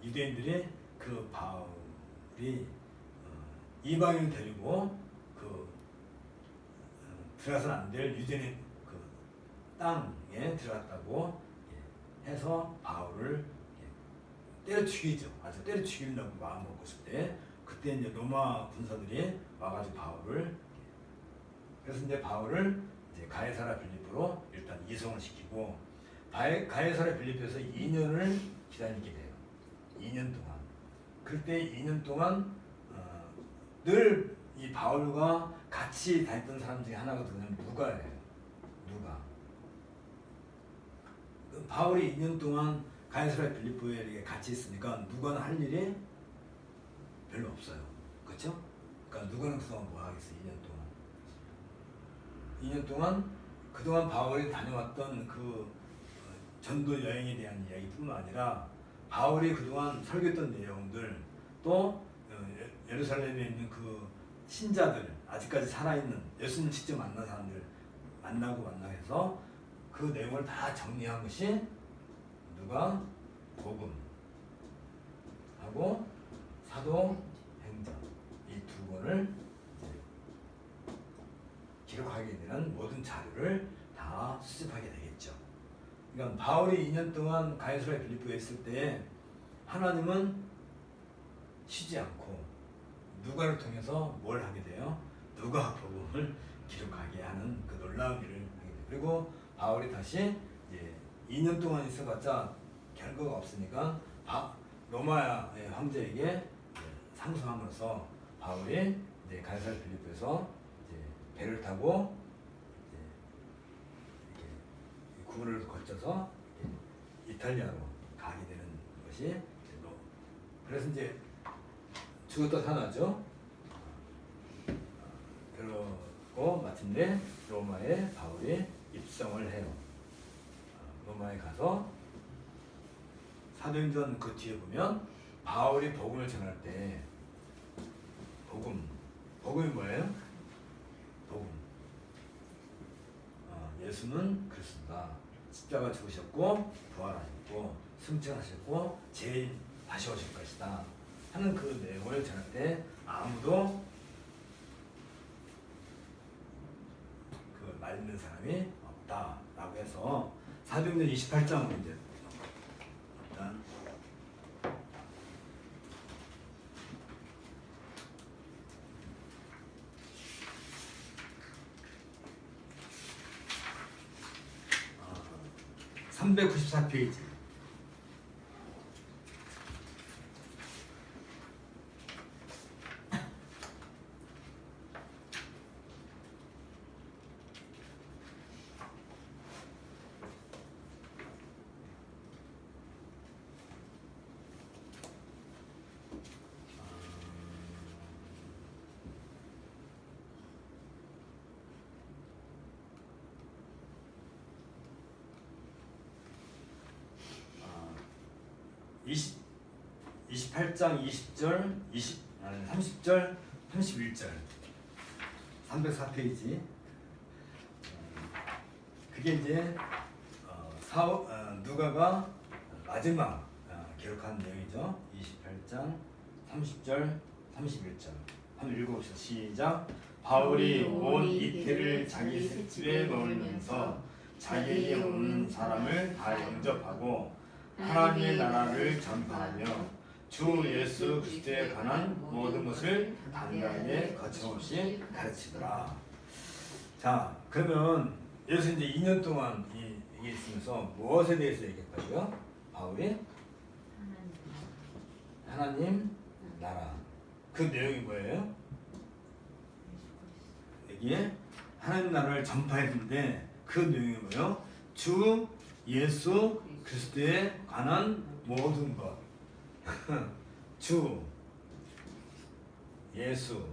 Speaker 1: 유대인들이 그 바울이 이방인을 데리고 그 들어가서는 안 될 유대인 그 땅에 들어갔다고 해서 바울을 때려 죽이죠. 아주 때려 죽이려고 마음 먹고 있을 때 그때 이제 로마 군사들이 와가지고 바울을 그래서 이제 바울을 이제 가이사라 빌립보로 일단 이송을 시키고 가이사랴 빌립보에서 2년을 기다리게 돼요. 2년 동안. 그때 2년 동안 늘 이 바울과 같이 다녔던 사람 중에 하나가 누구냐면 누가예요. 누가. 바울이 2년 동안 가이사랴 빌립보에 이렇게 같이 있으니까 누가는 할 일이 별로 없어요. 그렇죠? 그러니까 누가는 그동안 뭐 하겠어요? 2년 동안 그동안 바울이 다녀왔던 그 전도 여행에 대한 이야기뿐만 아니라 바울이 그동안 설교했던 내용들 또 예루살렘에 있는 그 신자들 아직까지 살아있는 예수님 직접 만난 사람들 만나고 해서 그 내용을 다 정리한 것이 누가 복음 하고 사도행전 이 두 권을 기록하게 되는 모든 자료를 다 수집하게 되겠죠. 그러니까 바울이 2년 동안 가이사랴 빌립보에 있을 때 하나님은 쉬지 않고 누가를 통해서 뭘 하게 돼요? 누가 복음을 기록하게 하는 그 놀라운 일을 하게 돼요. 그리고 바울이 다시 이제 2년 동안 있어봤자 결과가 없으니까 로마의 황제에게 상소함으로써 바울이 이제 가이사랴 빌립보에서 배를 타고 이렇게 구를 거쳐서 이탈리아로 가게 되는 것이 그래서 이제 죽었다 살아나죠. 그러고 마침내 로마에 바울이 입성을 해요. 로마에 가서 사도행전 그 뒤에 보면 바울이 복음을 전할 때 복음이 뭐예요? 복음. 예수는 그리스도다. 십자가 죽으셨고 부활하셨고 승천하셨고 제일 다시 오실 것이다 하는 그 내용을 전할 때 아무도 그 말리는 사람이 없다라고 해서 사도행전 28장으로 이제 일단 394페이지. 아, 28장 20절, 30절, 31절 304페이지. 그게 이제 누가가 마지막 기록한 내용이죠. 28장 30절, 31절 한번 읽어봅시다. 시작. 바울이 온 이태를 자기 셋집에 머물면서 자기에게 오는 사람을 다 영접하고 하나님의 나라를 전파하며 주 예수 그리스도에 관한 모든 것을 단단하게 거침없이 가르치더라. 자, 그러면 여기서 이제 2년 동안 이게 있으면서 무엇에 대해서 얘기했다고요? 바울이 하나님 나라. 그 내용이 뭐예요? 여기에 하나님 나라를 전파했는데 그 내용이 뭐예요? 주 예수 그리스도에 관한 모든 것. 주 예수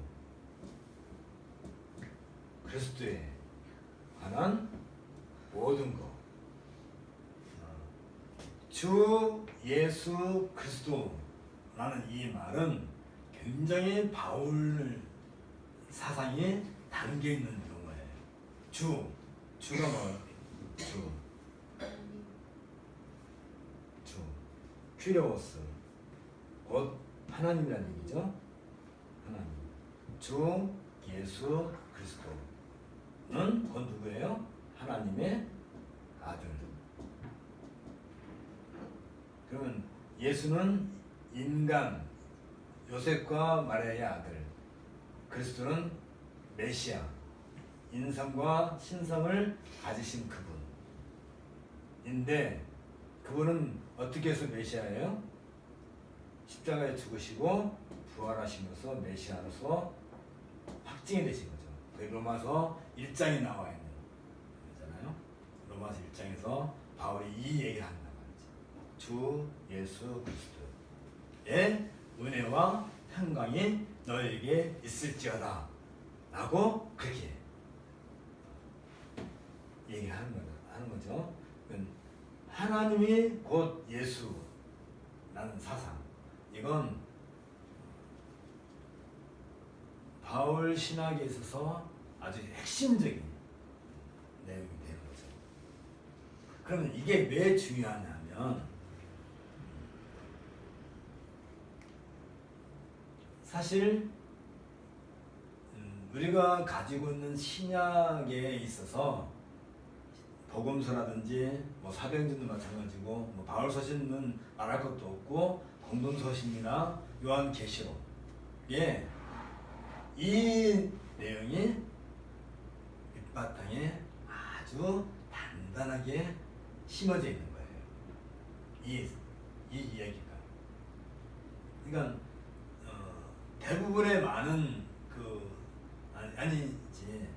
Speaker 1: 그리스도에 관한 모든 것. 주 예수 그리스도라는 이 말은 굉장히 바울 사상이 담겨 있는 용어예요. 주가 뭐예요? 주 큐리오스 곧 하나님이라는 얘기죠. 하나님. 주 예수 그리스도는 곧 누구예요? 하나님의 아들. 그러면 예수는 인간 요셉과 마리아의 아들, 그리스도는 메시아 인성과 신성을 가지신 그분. 메시아인데 그분은 어떻게 해서 메시아예요? 십자가에 죽으시고 부활하시면서 메시아로서 확증이 되신 거죠. 그 로마서 1장에 나와 있는 거잖아요. 로마서 1장에서 바울이 이 얘기를 한단 말이죠. 주 예수 그리스도의 은혜와 평강이 너에게 있을지어다 라고 그렇게 얘기를 하는 거죠. 하나님이 곧 예수라는 사상, 이건 바울 신학에 있어서 아주 핵심적인 내용이 되는 거죠. 그러면 이게 왜 중요하냐면 사실 우리가 가지고 있는 신약에 있어서 복음서라든지 뭐 사도행전도 마찬가지고 뭐 바울서신은 말할 것도 없고 공동서신이나 요한계시록에 이 내용이 밑바탕에 아주 단단하게 심어져 있는 거예요. 이 이야기가. 그러니까 대부분의 많은 아니지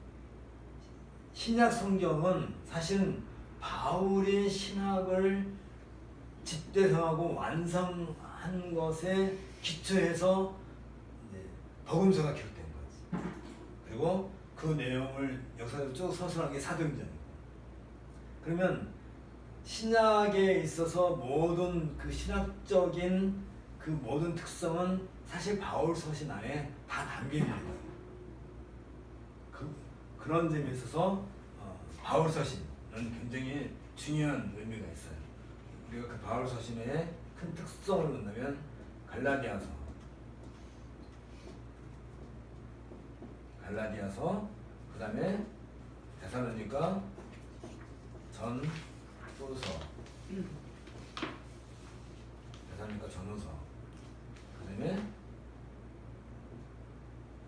Speaker 1: 신약 성경은 사실은 바울이 신학을 집대성하고 완성한 것에 기초해서 복음서가 기록된 거지. 그리고 그 내용을 역사적으로 쭉 서술한 게 사도행전이고. 그러면 신약에 있어서 모든 그 신학적인 그 모든 특성은 사실 바울 서신 안에 다 담겨 있는 거예요. 그런 점에 있어서 바울 서신은 굉장히 중요한 의미가 있어요. 우리가 그 바울 서신의 큰 특성을 본다면 갈라디아서, 그 다음에 데살로니가 전후서, 그 다음에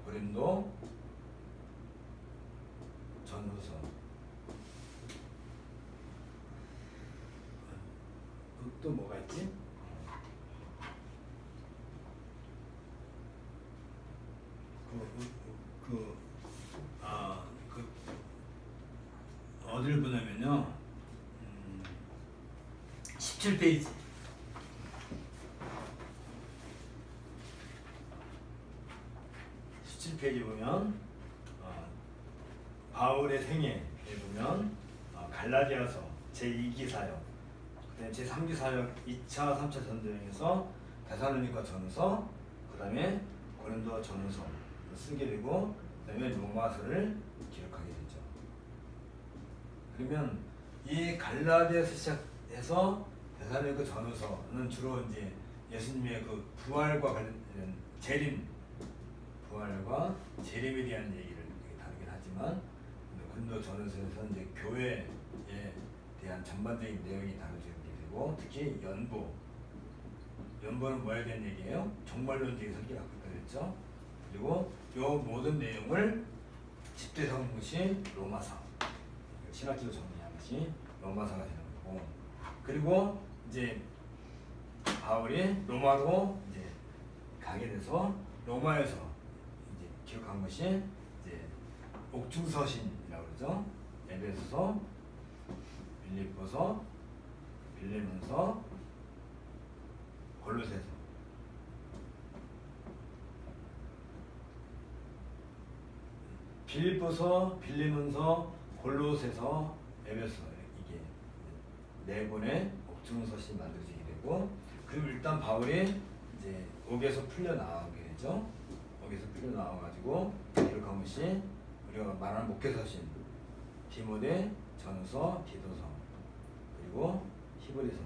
Speaker 1: 고린도 전후서, 또 뭐가 있지? 어디를 보냐면요, 17페이지. 17페이지 보면 바울의 생애에 보면 갈라디아서 제2기 사역, 그다음에 제3기 사역 2차, 3차 전쟁에서 데살로니가 전후서, 그다음에 고린도 전후서 쓰게 되고, 그다음에 로마서를 기록하게 되죠. 그러면 이 갈라디아에서 시작해서 데살로니가 전후서는 주로 이제 예수님의 그 부활과 관련된 부활과 재림에 대한 얘기를 다루긴 하지만, 고린도 전후서에서 이제 교회에 대한 전반적인 내용이 다루어지게 되고, 특히 연보는 뭐에 대한 얘기예요? 종말론적인 성격이 갖고 있죠. 그리고 이 모든 내용을 집대성한 것이 로마서, 신학적으로 정리한 것이 로마서가 되는 거고, 그리고 이제 바울이 로마로 이제 가게 돼서 로마에서 이제 기록한 것이 이제 옥중서신이라고 그러죠. 에베소서, 빌립보서, 빌레몬서, 골로새서. 빌립보서, 빌레몬서, 골로새서, 에베소, 이게 네 권의 옥중서신이 만들어지게 되고, 그리고 일단 바울이 이제 옥에서 풀려 나오게 되죠. 옥에서 풀려 나와가지고 기록한 것이 우리가 말하는 목회서신, 디모데, 전서, 디도서, 그리고 히브리서.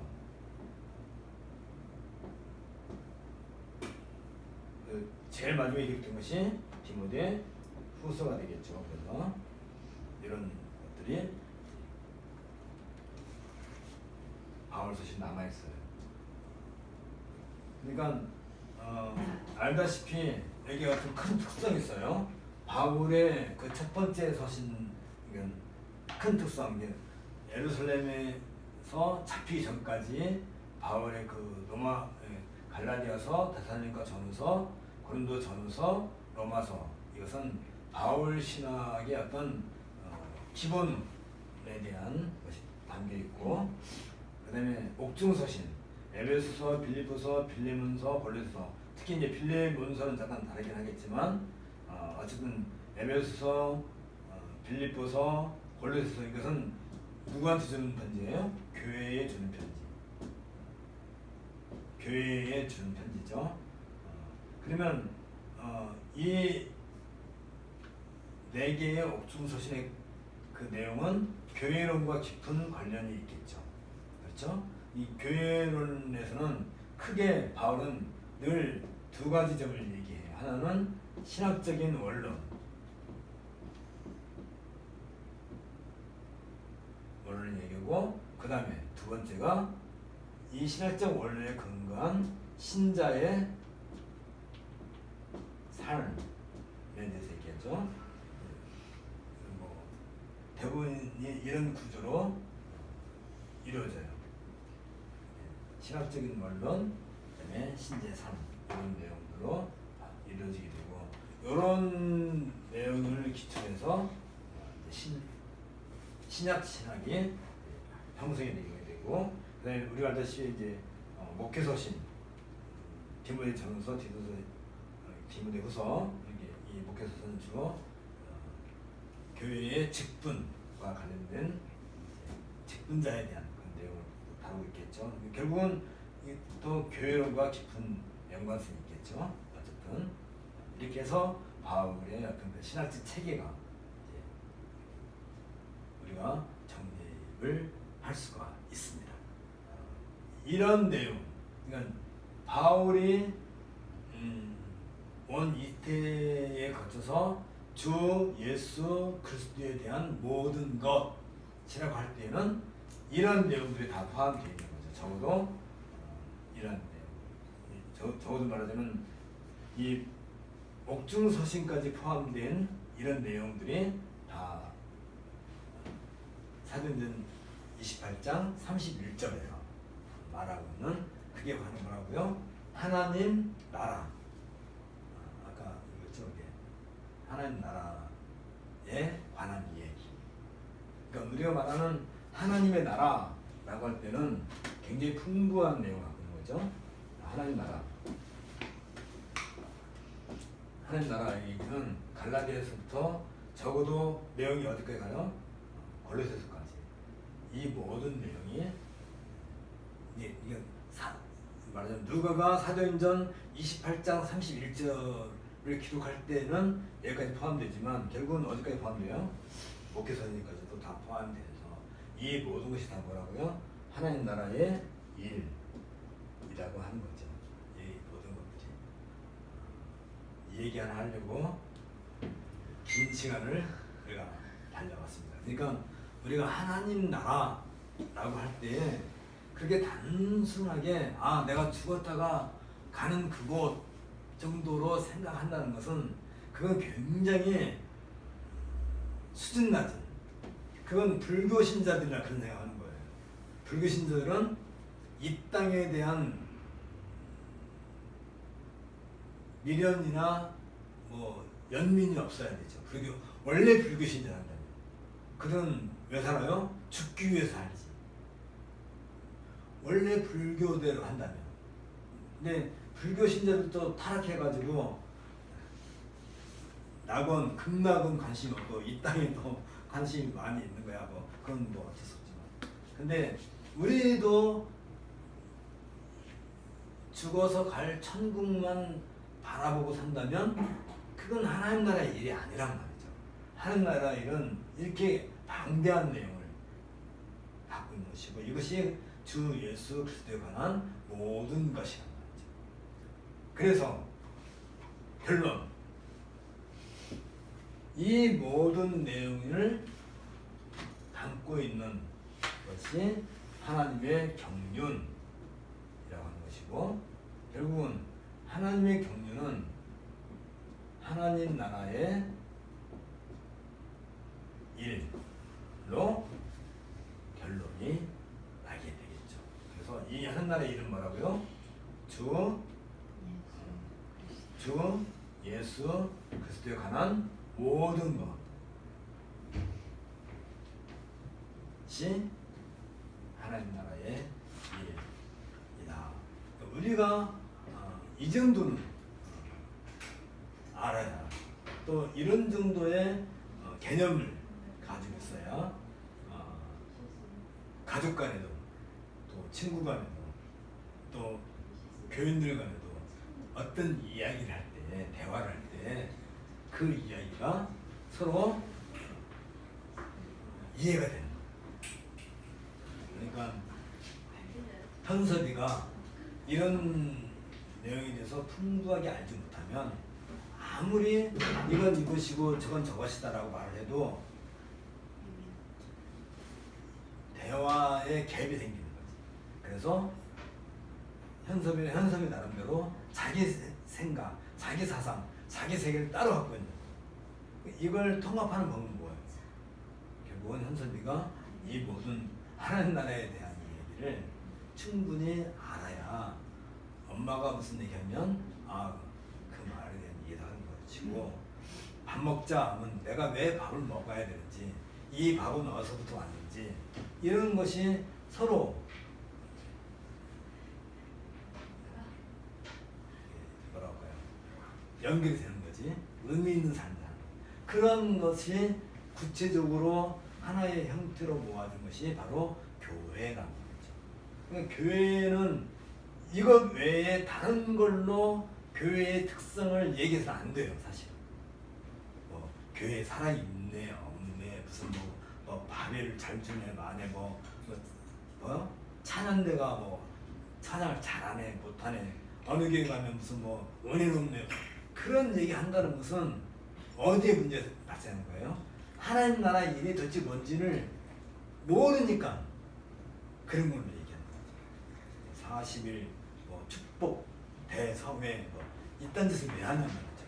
Speaker 1: 제일 마지막에 기록된 것이 디모데 후서가 되겠죠. 그래서 이런 것들이 바울 서신 남아 있어요. 그러니까 알다시피 여기가 좀 큰 특성이 있어요. 바울의 그 첫 번째 서신, 큰 특성, 예루살렘에서 로마서 잡히기 전까지 바울의 그 갈라디아서, 데살로니가 전후서, 고린도 전후서, 로마서, 이것은 바울 신학의 어떤 기본에 대한 것이 담겨 있고, 그다음에 옥중서신, 에베소서, 빌립보서, 빌레몬서, 골로새서, 특히 이제 빌레몬서는 잠깐 다르긴 하겠지만 어쨌든 에베소서, 빌립보서, 골로새서, 이것은 누구한테 주는 편지예요? 교회에 주는 편지. 교회에 주는 편지죠. 그러면 이 네 개의 옥중서신의 그 내용은 교회론과 깊은 관련이 있겠죠. 그렇죠? 이 교회론에서는 크게 바울은 늘 두 가지 점을 얘기해요. 하나는 신학적인 원론을 얘기하고, 그 다음에 두 번째가 이 신학적 원론에 근거한 신자의 삶에 대해서 얘기하죠. 대부분이 이런 구조로 이루어져요. 신학적인 원론, 그다음에 신자의 삶, 이런 내용들로 이루어지게 되고, 이런 내용을 기초해서 신약 신학이 형성이 되게 되고, 그다음에 우리가 알다시피 이제 목회서신, 디모데전서, 디모데후서, 이렇게 이 목회서는 주로 교회의 직분과 관련된 직분자에 대한 그런 내용을 다루고 있겠죠. 결국은 또 교회론과 깊은 연관성이 있겠죠. 어쨌든 이렇게 해서 바울의 어떤 그 신학적 체계가 우리가 정립을 할 수가 있습니다. 이런 내용, 그러니까 바울이 온 이태에 거쳐서 주 예수 그리스도에 대한 모든 것이라고 할 때는 이런 내용들이 다 포함되어 있는 거죠. 적어도 이런 내용, 적어도 말하자면 이 옥중서신까지 포함된 이런 내용들이 다 사도행전 28장 31절에서 말하고 있는, 그게 뭐라고요? 하나님 나라. 아까 이거죠, 이게 하나님 나라에 관한 이야기. 그러니까 우리가 말하는 하나님의 나라라고 할 때는 굉장히 풍부한 내용을 갖고 있는 거죠. 하나님 나라. 하나님 나라 얘기는 갈라디아서부터 적어도 내용이 어디까지 가요? 골로새서까지. 이 모든 내용이 이게 말하자면 누가가 사도행전 28장 31절을 기록할 때는 여기까지 포함되지만 결국은 어디까지 포함돼요? 목회서니까지도 다 포함돼서 이 모든 것이 다 뭐라고요? 하나님 나라의 일이라고 하는 거죠. 이 모든 것들이. 이 얘기 하나 하려고 긴 시간을 우리가 달려왔습니다. 그러니까 우리가 하나님 나라라고 할 때 그게 단순하게 내가 죽었다가 가는 그곳 정도로 생각한다는 것은 그건 굉장히 수준 낮은, 그건 불교 신자들이라 그런 생각하는 거예요. 불교 신자들은 이 땅에 대한 미련이나 연민이 없어야 되죠. 원래 불교 신자란다면 그들은 왜 살아요? 죽기 위해서 살지. 원래 불교대로 한다면. 근데 불교 신자들도 타락해가지고 낙원, 극락은 관심 없고 이 땅에 더 관심이 많이 있는 거야. 그건 어쩔 수 없지만. 근데 우리도 죽어서 갈 천국만 바라보고 산다면 그건 하나님 나라의 일이 아니란 말이죠. 하나님 나라의 일은 이렇게 방대한 내용을 갖고 있는 것이고, 이것이 주 예수 그리스도에 관한 모든 것이란 말이죠. 그래서 결론, 이 모든 내용을 담고 있는 것이 하나님의 경륜이라고 하는 것이고, 결국은 하나님의 경륜은 하나님 나라의 일로 결론이 나게 하나님의 이름 뭐라고요? 주 예수 그리스도에 관한 모든 것이 하나님 나라의 일이다. 우리가 이 정도는 알아야 또 이런 정도의 개념을 가지고 있어야 가족 간에도 또 친구 간에도 또 교인들 간에도 어떤 이야기를 할 때, 대화를 할 때 그 이야기가 서로 이해가 되는 거예요. 그러니까 현섭이가 이런 내용에 대해서 풍부하게 알지 못하면 아무리 이건 이것이고 저건 저것이다라고 말을 해도 대화에 갭이 생기는 거지. 그래서 현섭이 나름대로 자기 생각, 자기 사상, 자기 세계를 따로 갖고 있는 이걸 통합하는 방법은 뭐예요? 결국은 현섭이가 이 모든 하나님 나라에 대한 얘기를 충분히 알아야 엄마가 무슨 얘기하면 그 말에 대한 이해를 하는 것이고 밥 먹자 하면 내가 왜 밥을 먹어야 되는지 이 밥은 어디서부터 왔는지 이런 것이 서로 연결이 되는 거지. 의미 있는 삶을 하는 그런 것이 구체적으로 하나의 형태로 모아진 것이 바로 교회라는 거죠. 그러니까 교회는 이것 외에 다른 걸로 교회의 특성을 얘기해서는 안 돼요, 사실. 뭐 교회 살아있네, 없네, 무슨 뭐 밥을 잘 주네, 마네, 찬양대가 찬양을 잘하네, 못하네, 어느 교회 가면 무슨 은혜롭네. 그런 얘기 한다는 것은 어디에 문제가 발생하는 거예요? 하나님 나라 일이 도대체 뭔지를 모르니까 그런 걸로 얘기하는 거죠. 40일 축복, 대성회 이딴 짓을 왜 하냐는 거죠.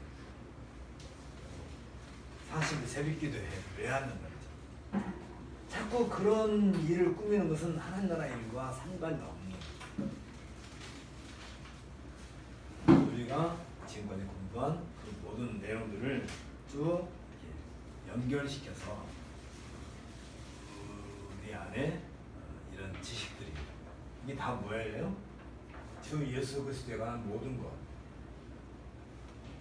Speaker 1: 40일 새벽기도회 왜 하냐는 거죠. 자꾸 그런 일을 꾸미는 것은 하나님 나라 일과 상관이 없는 거예요. 우리가 지금까지 공부한 그 모든 내용들을 쭉 연결시켜서 우리 안에 이런 지식들이 이게 다 뭐예요? 주 예수 그리스도에 관한 모든 것.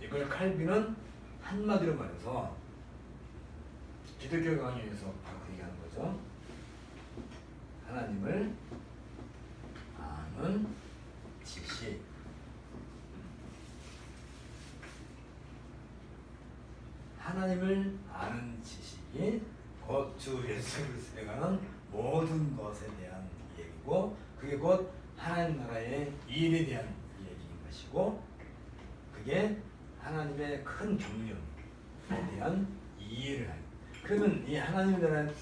Speaker 1: 이걸 칼빈은 한마디로 말해서 기독교 강의에서 바로 얘기하는 거죠. 하나님을 아는 지식. 하나님을 아는 지식이 곧 주 예수 그리스도에 관한 모든 것에 대한 얘기고 그게 곧 하나님 나라의 일에 대한 얘기인 것이고 그게 하나님의 큰 경륜에 대한 이해를 하는 그러면 이 하나님에 대한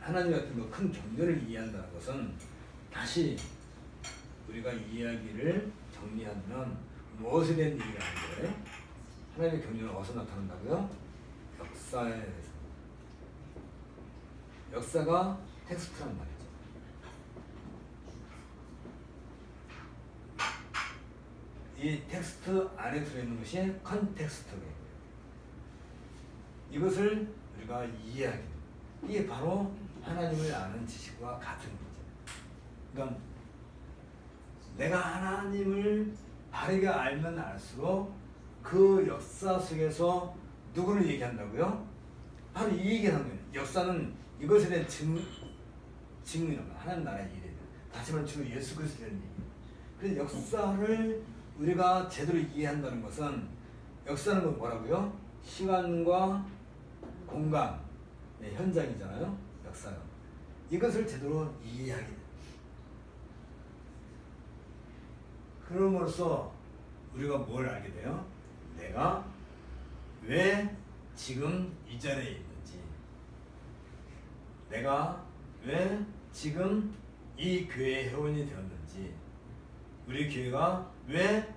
Speaker 1: 하나님 같은 큰 경륜을 이해한다는 것은 다시 우리가 이야기를 정리하면 무엇에 대한 얘기를 하는 거예요? 하나님의 경륜은 어디서 나타난다고요? 역사에 대해서. 역사가 텍스트란 말이죠. 이 텍스트 안에 들어있는 것이 컨텍스트예요. 이것을 우리가 이해하게 됩니다. 이게 바로 하나님을 아는 지식과 같은 거죠. 그러니까 내가 하나님을 바르게 알면 알수록 그 역사 속에서 누구를 얘기한다고요? 바로 이 얘기를 하는 거예요. 역사는 이것에 대한 증인이란 말이에요. 하나님 나라의 일이에요. 다시 말해 주 예수 그리스도의 얘기예요. 그래서 역사를 우리가 제대로 이해한다는 것은 역사는 뭐라고요? 시간과 공간의 현장이잖아요. 역사는. 이것을 제대로 이해하게 돼요. 그럼으로써 우리가 뭘 알게 돼요? 내가 왜 지금 이 자리에 있는지, 내가 왜 지금 이 교회의 회원이 되었는지, 우리 교회가 왜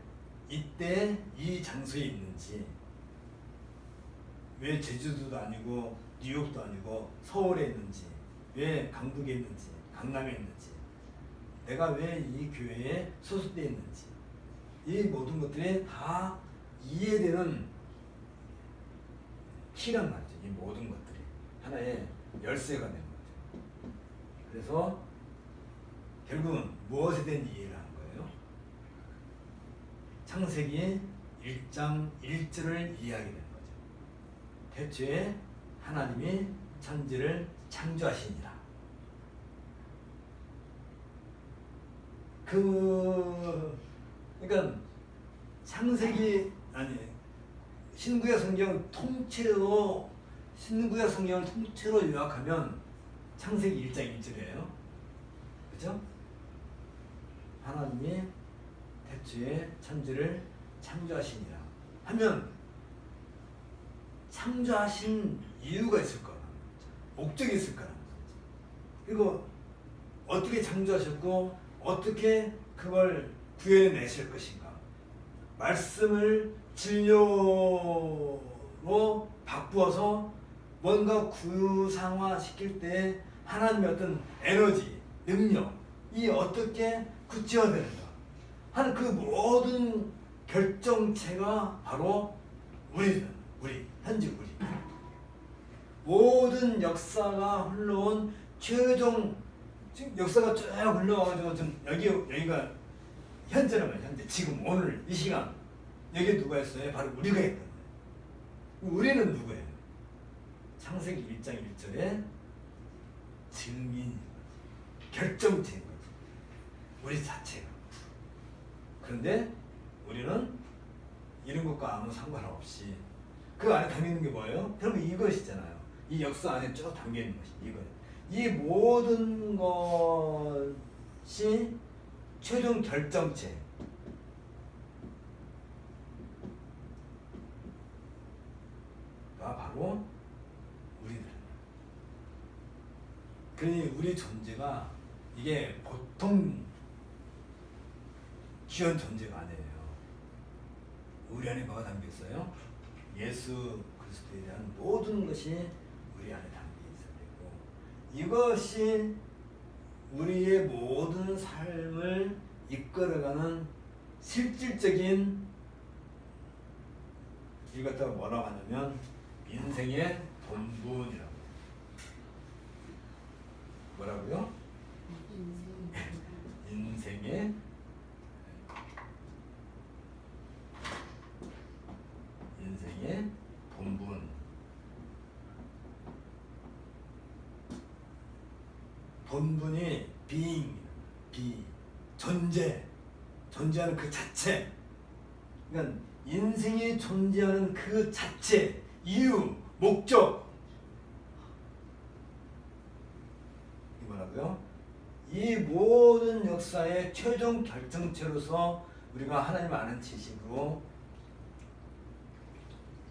Speaker 1: 이때 이 장소에 있는지, 왜 제주도도 아니고 뉴욕도 아니고 서울에 있는지, 왜 강북에 있는지, 강남에 있는지 내가 왜 이 교회에 소속되어 있는지 이 모든 것들이 다 이해되는 키란 말이죠. 이 모든 것들이 하나의 열쇠가 되는 거죠. 그래서 결국은 무엇에 대한 이해를 하는 거예요? 창세기 1장 1절을 이해하게 되는 거죠. 태초에 하나님이 천지를 창조하시니라. 그러니까 창세기 아니 신구약 성경 통째로 신구약 성경을 통째로 요약하면 창세기 1장 1절이에요. 그렇죠? 하나님이 태초에 천지를 창조하시니라 하면 창조하신 이유가 있을 거라는 거죠. 목적이 있을 거라는 거죠. 그리고 어떻게 창조하셨고 어떻게 그걸 구해내실 것인가. 말씀을 진료로 바꾸어서 뭔가 구상화시킬 때 하나님의 어떤 에너지, 능력 이 어떻게 구체화되는가 하는 그 모든 결정체가 바로 우리 현재 우리 모든 역사가 흘러온 최종 지금 역사가 쭉 흘러와가지고 좀 여기가 현재란 말이야. 현재 지금 오늘 이 시간 여기 누가 했어요? 바로 우리가 했던 거예요. 우리는 누구예요? 창세기 1장 1절에 증인인 거지. 결정체인 거지. 우리 자체가. 그런데 우리는 이런 것과 아무 상관없이 그 안에 담겨있는 게 뭐예요? 여러분 이것이잖아요. 이 역사 안에 쭉 담겨있는 것이 이거예요. 이 모든 것이 최종 결정체가 바로 우리들. 그러니 우리 존재가 이게 보통 귀한 존재가 아니에요. 우리 안에 뭐가 담겨 있어요? 예수 그리스도에 대한 모든 것이 우리 안에 담겨 있어야 되고 이것이 우리의 모든 삶을 이끌어가는 실질적인 이것도 뭐라고 하냐면 인생의 본분이라고. 뭐라고요? 인생의 본분. 본분이 존재하는 그 자체. 그러니까 인생이 존재하는 그 자체, 이유, 목적. 이 뭐라고요? 이 모든 역사의 최종 결정체로서 우리가 하나님을 아는 지식으로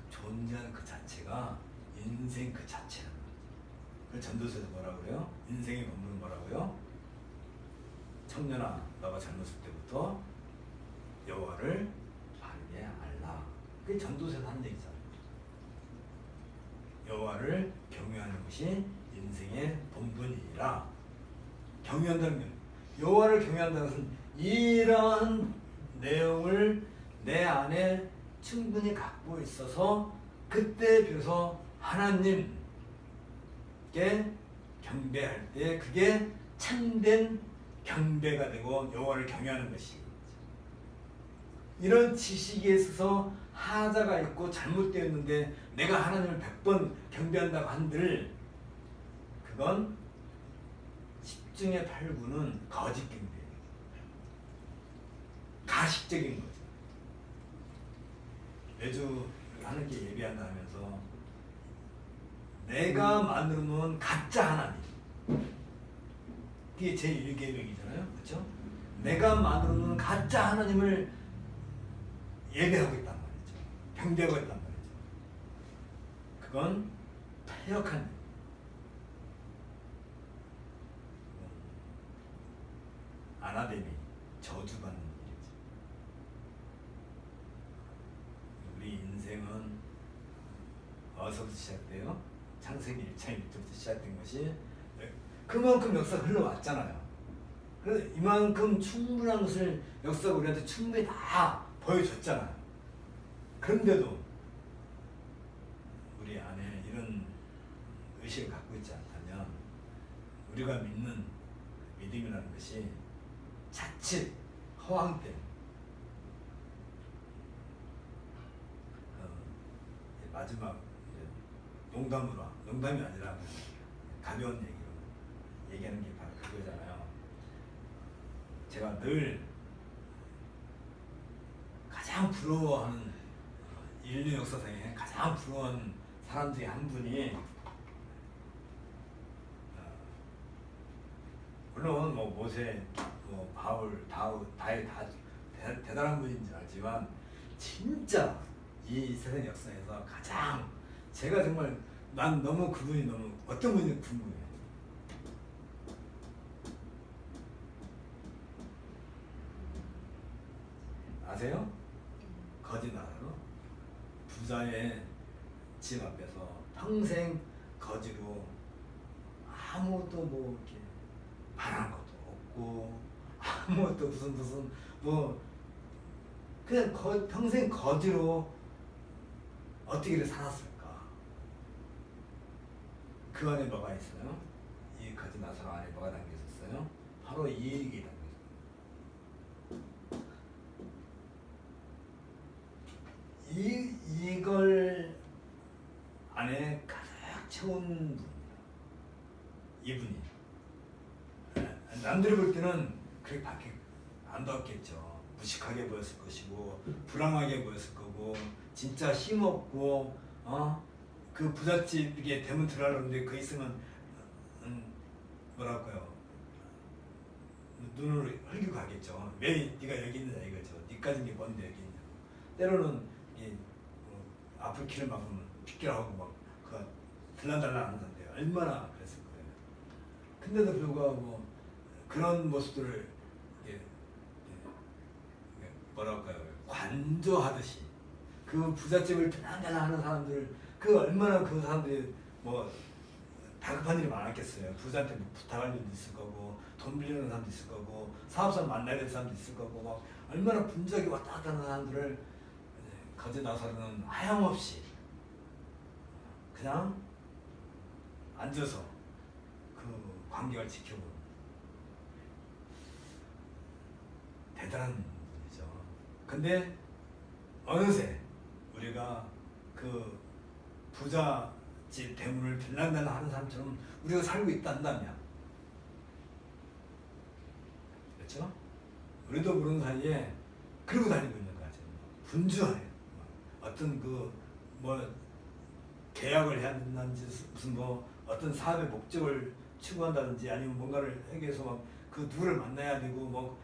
Speaker 1: 존재하는 그 자체가 인생 그 자체라는 거죠. 그래서 전도서에서 뭐라고 그래요? 인생의 본분은 뭐라고요? 청년아, 너가 젊었을 때부터 여호와를 바르게 알라. 그게 전도서에서 하는 얘기잖아요. 여호와를 경외하는 것이 인생의 본분이라. 경외한다는 게 여호와를 경외한다는 것은 이러한 내용을 내 안에 충분히 갖고 있어서 그때 비로소 하나님께 경배할 때 그게 참된 경배가 되고 여호와를 경외하는 것이. 이런 지식에 있어서 하자가 있고 잘못되어 있는데 내가 하나님을 100번 경배한다고 한들 그건 10중에 8구는 거짓 경배예요. 가식적인 거죠. 매주 하나님께 예배한다 하면서 내가 만들어 놓은 가짜 하나님, 그게 제1계명이잖아요. 그렇죠? 내가 만들어 놓은 가짜 하나님을 예배하고 있단 말이죠. 경배하고 있단 말이죠. 그건 패역한 아나데미, 저주받는 일이죠. 우리 인생은 어디서부터 시작돼요? 창세기 1장 1절부터 시작된 것이 그만큼 역사가 흘러왔잖아요. 그래서 이만큼 충분한 것을 역사가 우리한테 충분히 다 보여줬잖아요. 그런데도 우리 안에 이런 의식을 갖고 있지 않다면 우리가 믿는 믿음이라는 것이 자칫 허황된 마지막 농담이 아니라 가벼운 얘기로 얘기하는 게 바로 그거잖아요. 제가 늘 가장 부러워하는 인류 역사상에 가장 부러워하는 사람 중에 한 분이 물론 뭐 모세, 뭐 바울, 다윗 다 대단한 분인지 알지만 진짜 이 세상 역사에서 가장 제가 정말 난 너무 그분이 너무 어떤 분인지 궁금해요. 아세요? 거지 나라로 부자의 집 앞에서 평생 거지로 아무것도 뭐 이렇게 바란 것도 없고 아무것도 무슨 뭐 그냥 평생 거지로 어떻게 살았을까? 그 안에 뭐가 있어요? 이 거지 나사로 안에 뭐가 담겨 있었어요? 바로 이 얘기 담겨 있어요. 이걸 안에 가득 채운 분입니다. 이분이 남들이 볼 때는 그렇게 밖에 안 봤겠죠. 무식하게 보였을 것이고 불안하게 보였을 거고 진짜 힘없고 그 부잣집에 대문 들어가는데 그 있으면 뭐랄까요 눈을 흘리고 가겠죠. 왜 네가 여기 있느냐 이거죠. 네 가진 게 뭔데 여기 있냐고. 때로는 앞을 길을 막으면 빗길하고 막그 들락달락 하는 건데 얼마나 그랬을 거예요. 근데도 불구하고 그런 모습들을 뭐랄까요 관조하듯이 그 부잣집을 들락달락 하는 사람들 그 얼마나 그 사람들이 뭐 다급한 일이 많았겠어요. 부자한테 뭐 부탁할 일도 있을 거고 돈 빌리는 사람도 있을 거고 사업자 만나야 될 사람도 있을 거고 막 얼마나 분주하게 왔다 갔다 하는 사람들을 거지 나사로는 하염없이 그냥 앉아서 그 광경을 지켜보는 대단한 분이죠. 근데 어느새 우리가 그 부잣집 대문을 들락날락 하는 사람처럼 우리가 살고 있단다면 그렇죠? 우리도 모르는 사이에 그러고 다니고 있는 거죠. 분주해요. 어떤 그 뭐 계약을 해야 된다든지 무슨 뭐 어떤 사업의 목적을 추구한다든지 아니면 뭔가를 하기 위해서 막 그 누구를 만나야 되고 뭐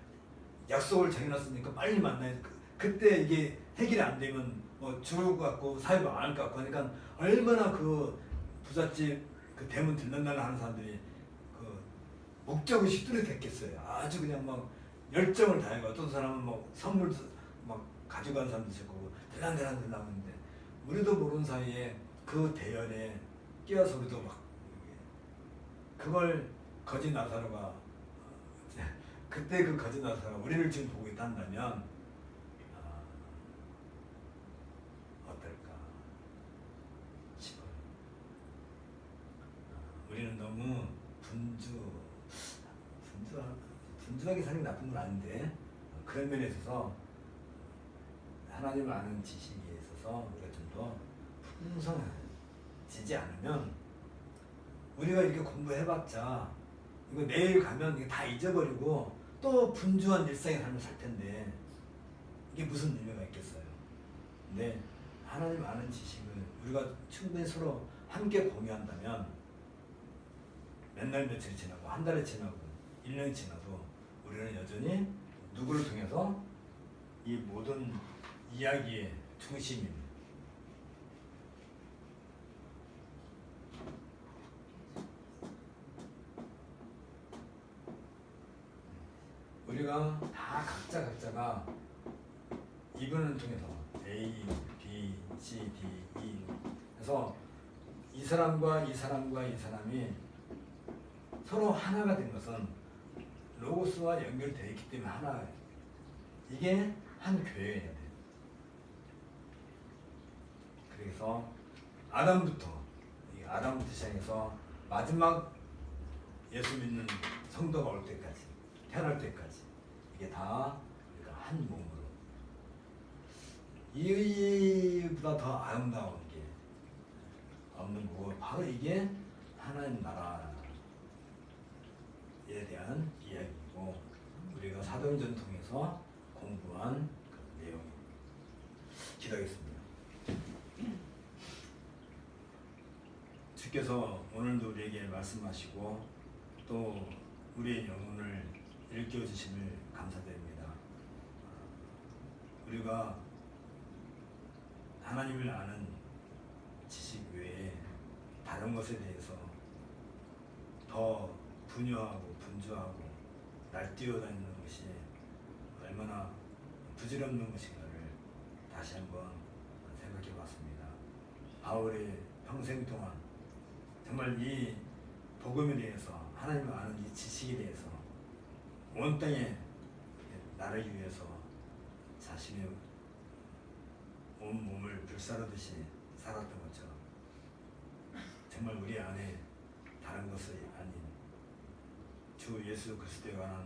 Speaker 1: 약속을 정해놨으니까 빨리 만나야 돼. 그때 이게 해결이 안 되면 뭐 죽을 것 같고 사업을 안 할 것 같고 하니까 얼마나 그 부잣집 그 대문 들락날락 하는 사람들이 그 목적의식 뚜렷했겠어요. 아주 그냥 막 열정을 다해고 어떤 사람은 뭐 선물 막 가져간 사람도 있을 거고 들락날락 하는데 우리도 모르는 사이에 그 대열에 끼어서 우리도 막 그걸 거지 나사로가 그때 그 거지 나사로가 우리를 지금 보고 있단다면 어떨까 싶어요. 우리는 너무 분주하게 사는 게 나쁜 건 아닌데 그런 면에 있어서 하나님을 아는 지식에 있어서 우리가 좀 더 풍성해지지 않으면 우리가 이렇게 공부해봤자 이거 내일 가면 이게 다 잊어버리고 또 분주한 일상의 삶을 살 텐데 이게 무슨 의미가 있겠어요. 근데 하나님 아는 지식을 우리가 충분히 서로 함께 공유한다면 맨날 며칠이 지나고 한 달이 지나고 1년이 지나도 우리는 여전히 누구를 통해서 이 모든 이야기의 중심인 우리가 다 각자가 이분을 통해서 A, B, C, D, E 그래서 이 사람과 이 사람과 이 사람이 서로 하나가 된 것은 로고스와 연결되어 있기 때문에 하나 이게 한 교회가 돼요. 그래서 아담부터 시작해서 마지막 예수 믿는 성도가 올 때까지 태어날 때까지 이게 다 우리가 한 몸으로 이보다 더 아름다운 게 없는 거고 바로 이게 하나님 나라에 대한 이야기고 우리가 사도행전 통해서 공부한 그 내용입니다. 기도하겠습니다. 주께서 오늘도 우리에게 말씀하시고 또 우리의 영혼을 일깨워 주심을 감사드립니다. 우리가 하나님을 아는 지식 외에 다른 것에 대해서 더 분유하고 분주하고 날뛰어다니는 것이 얼마나 부질없는 것인가를 다시 한번 생각해 봤습니다. 바울의 평생 동안 정말 이 복음에 대해서 하나님을 아는 이 지식에 대해서 온 땅에 나르기 위해서 자신의 온 몸을 불사르듯이 살았던 것처럼 정말 우리 안에 다른 것이 아닌 주 예수 그리스도에 관한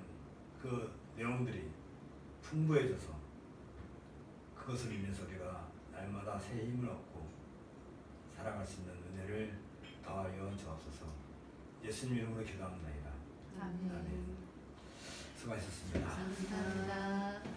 Speaker 1: 그 내용들이 풍부해져서 그것을 인해서 우리가 날마다 새 힘을 얻고 살아갈 수 있는 은혜를 더하여 주옵소서. 예수님 이름으로 기도합니다.
Speaker 2: 아멘.
Speaker 1: 수고하셨습니다.
Speaker 2: 감사합니다.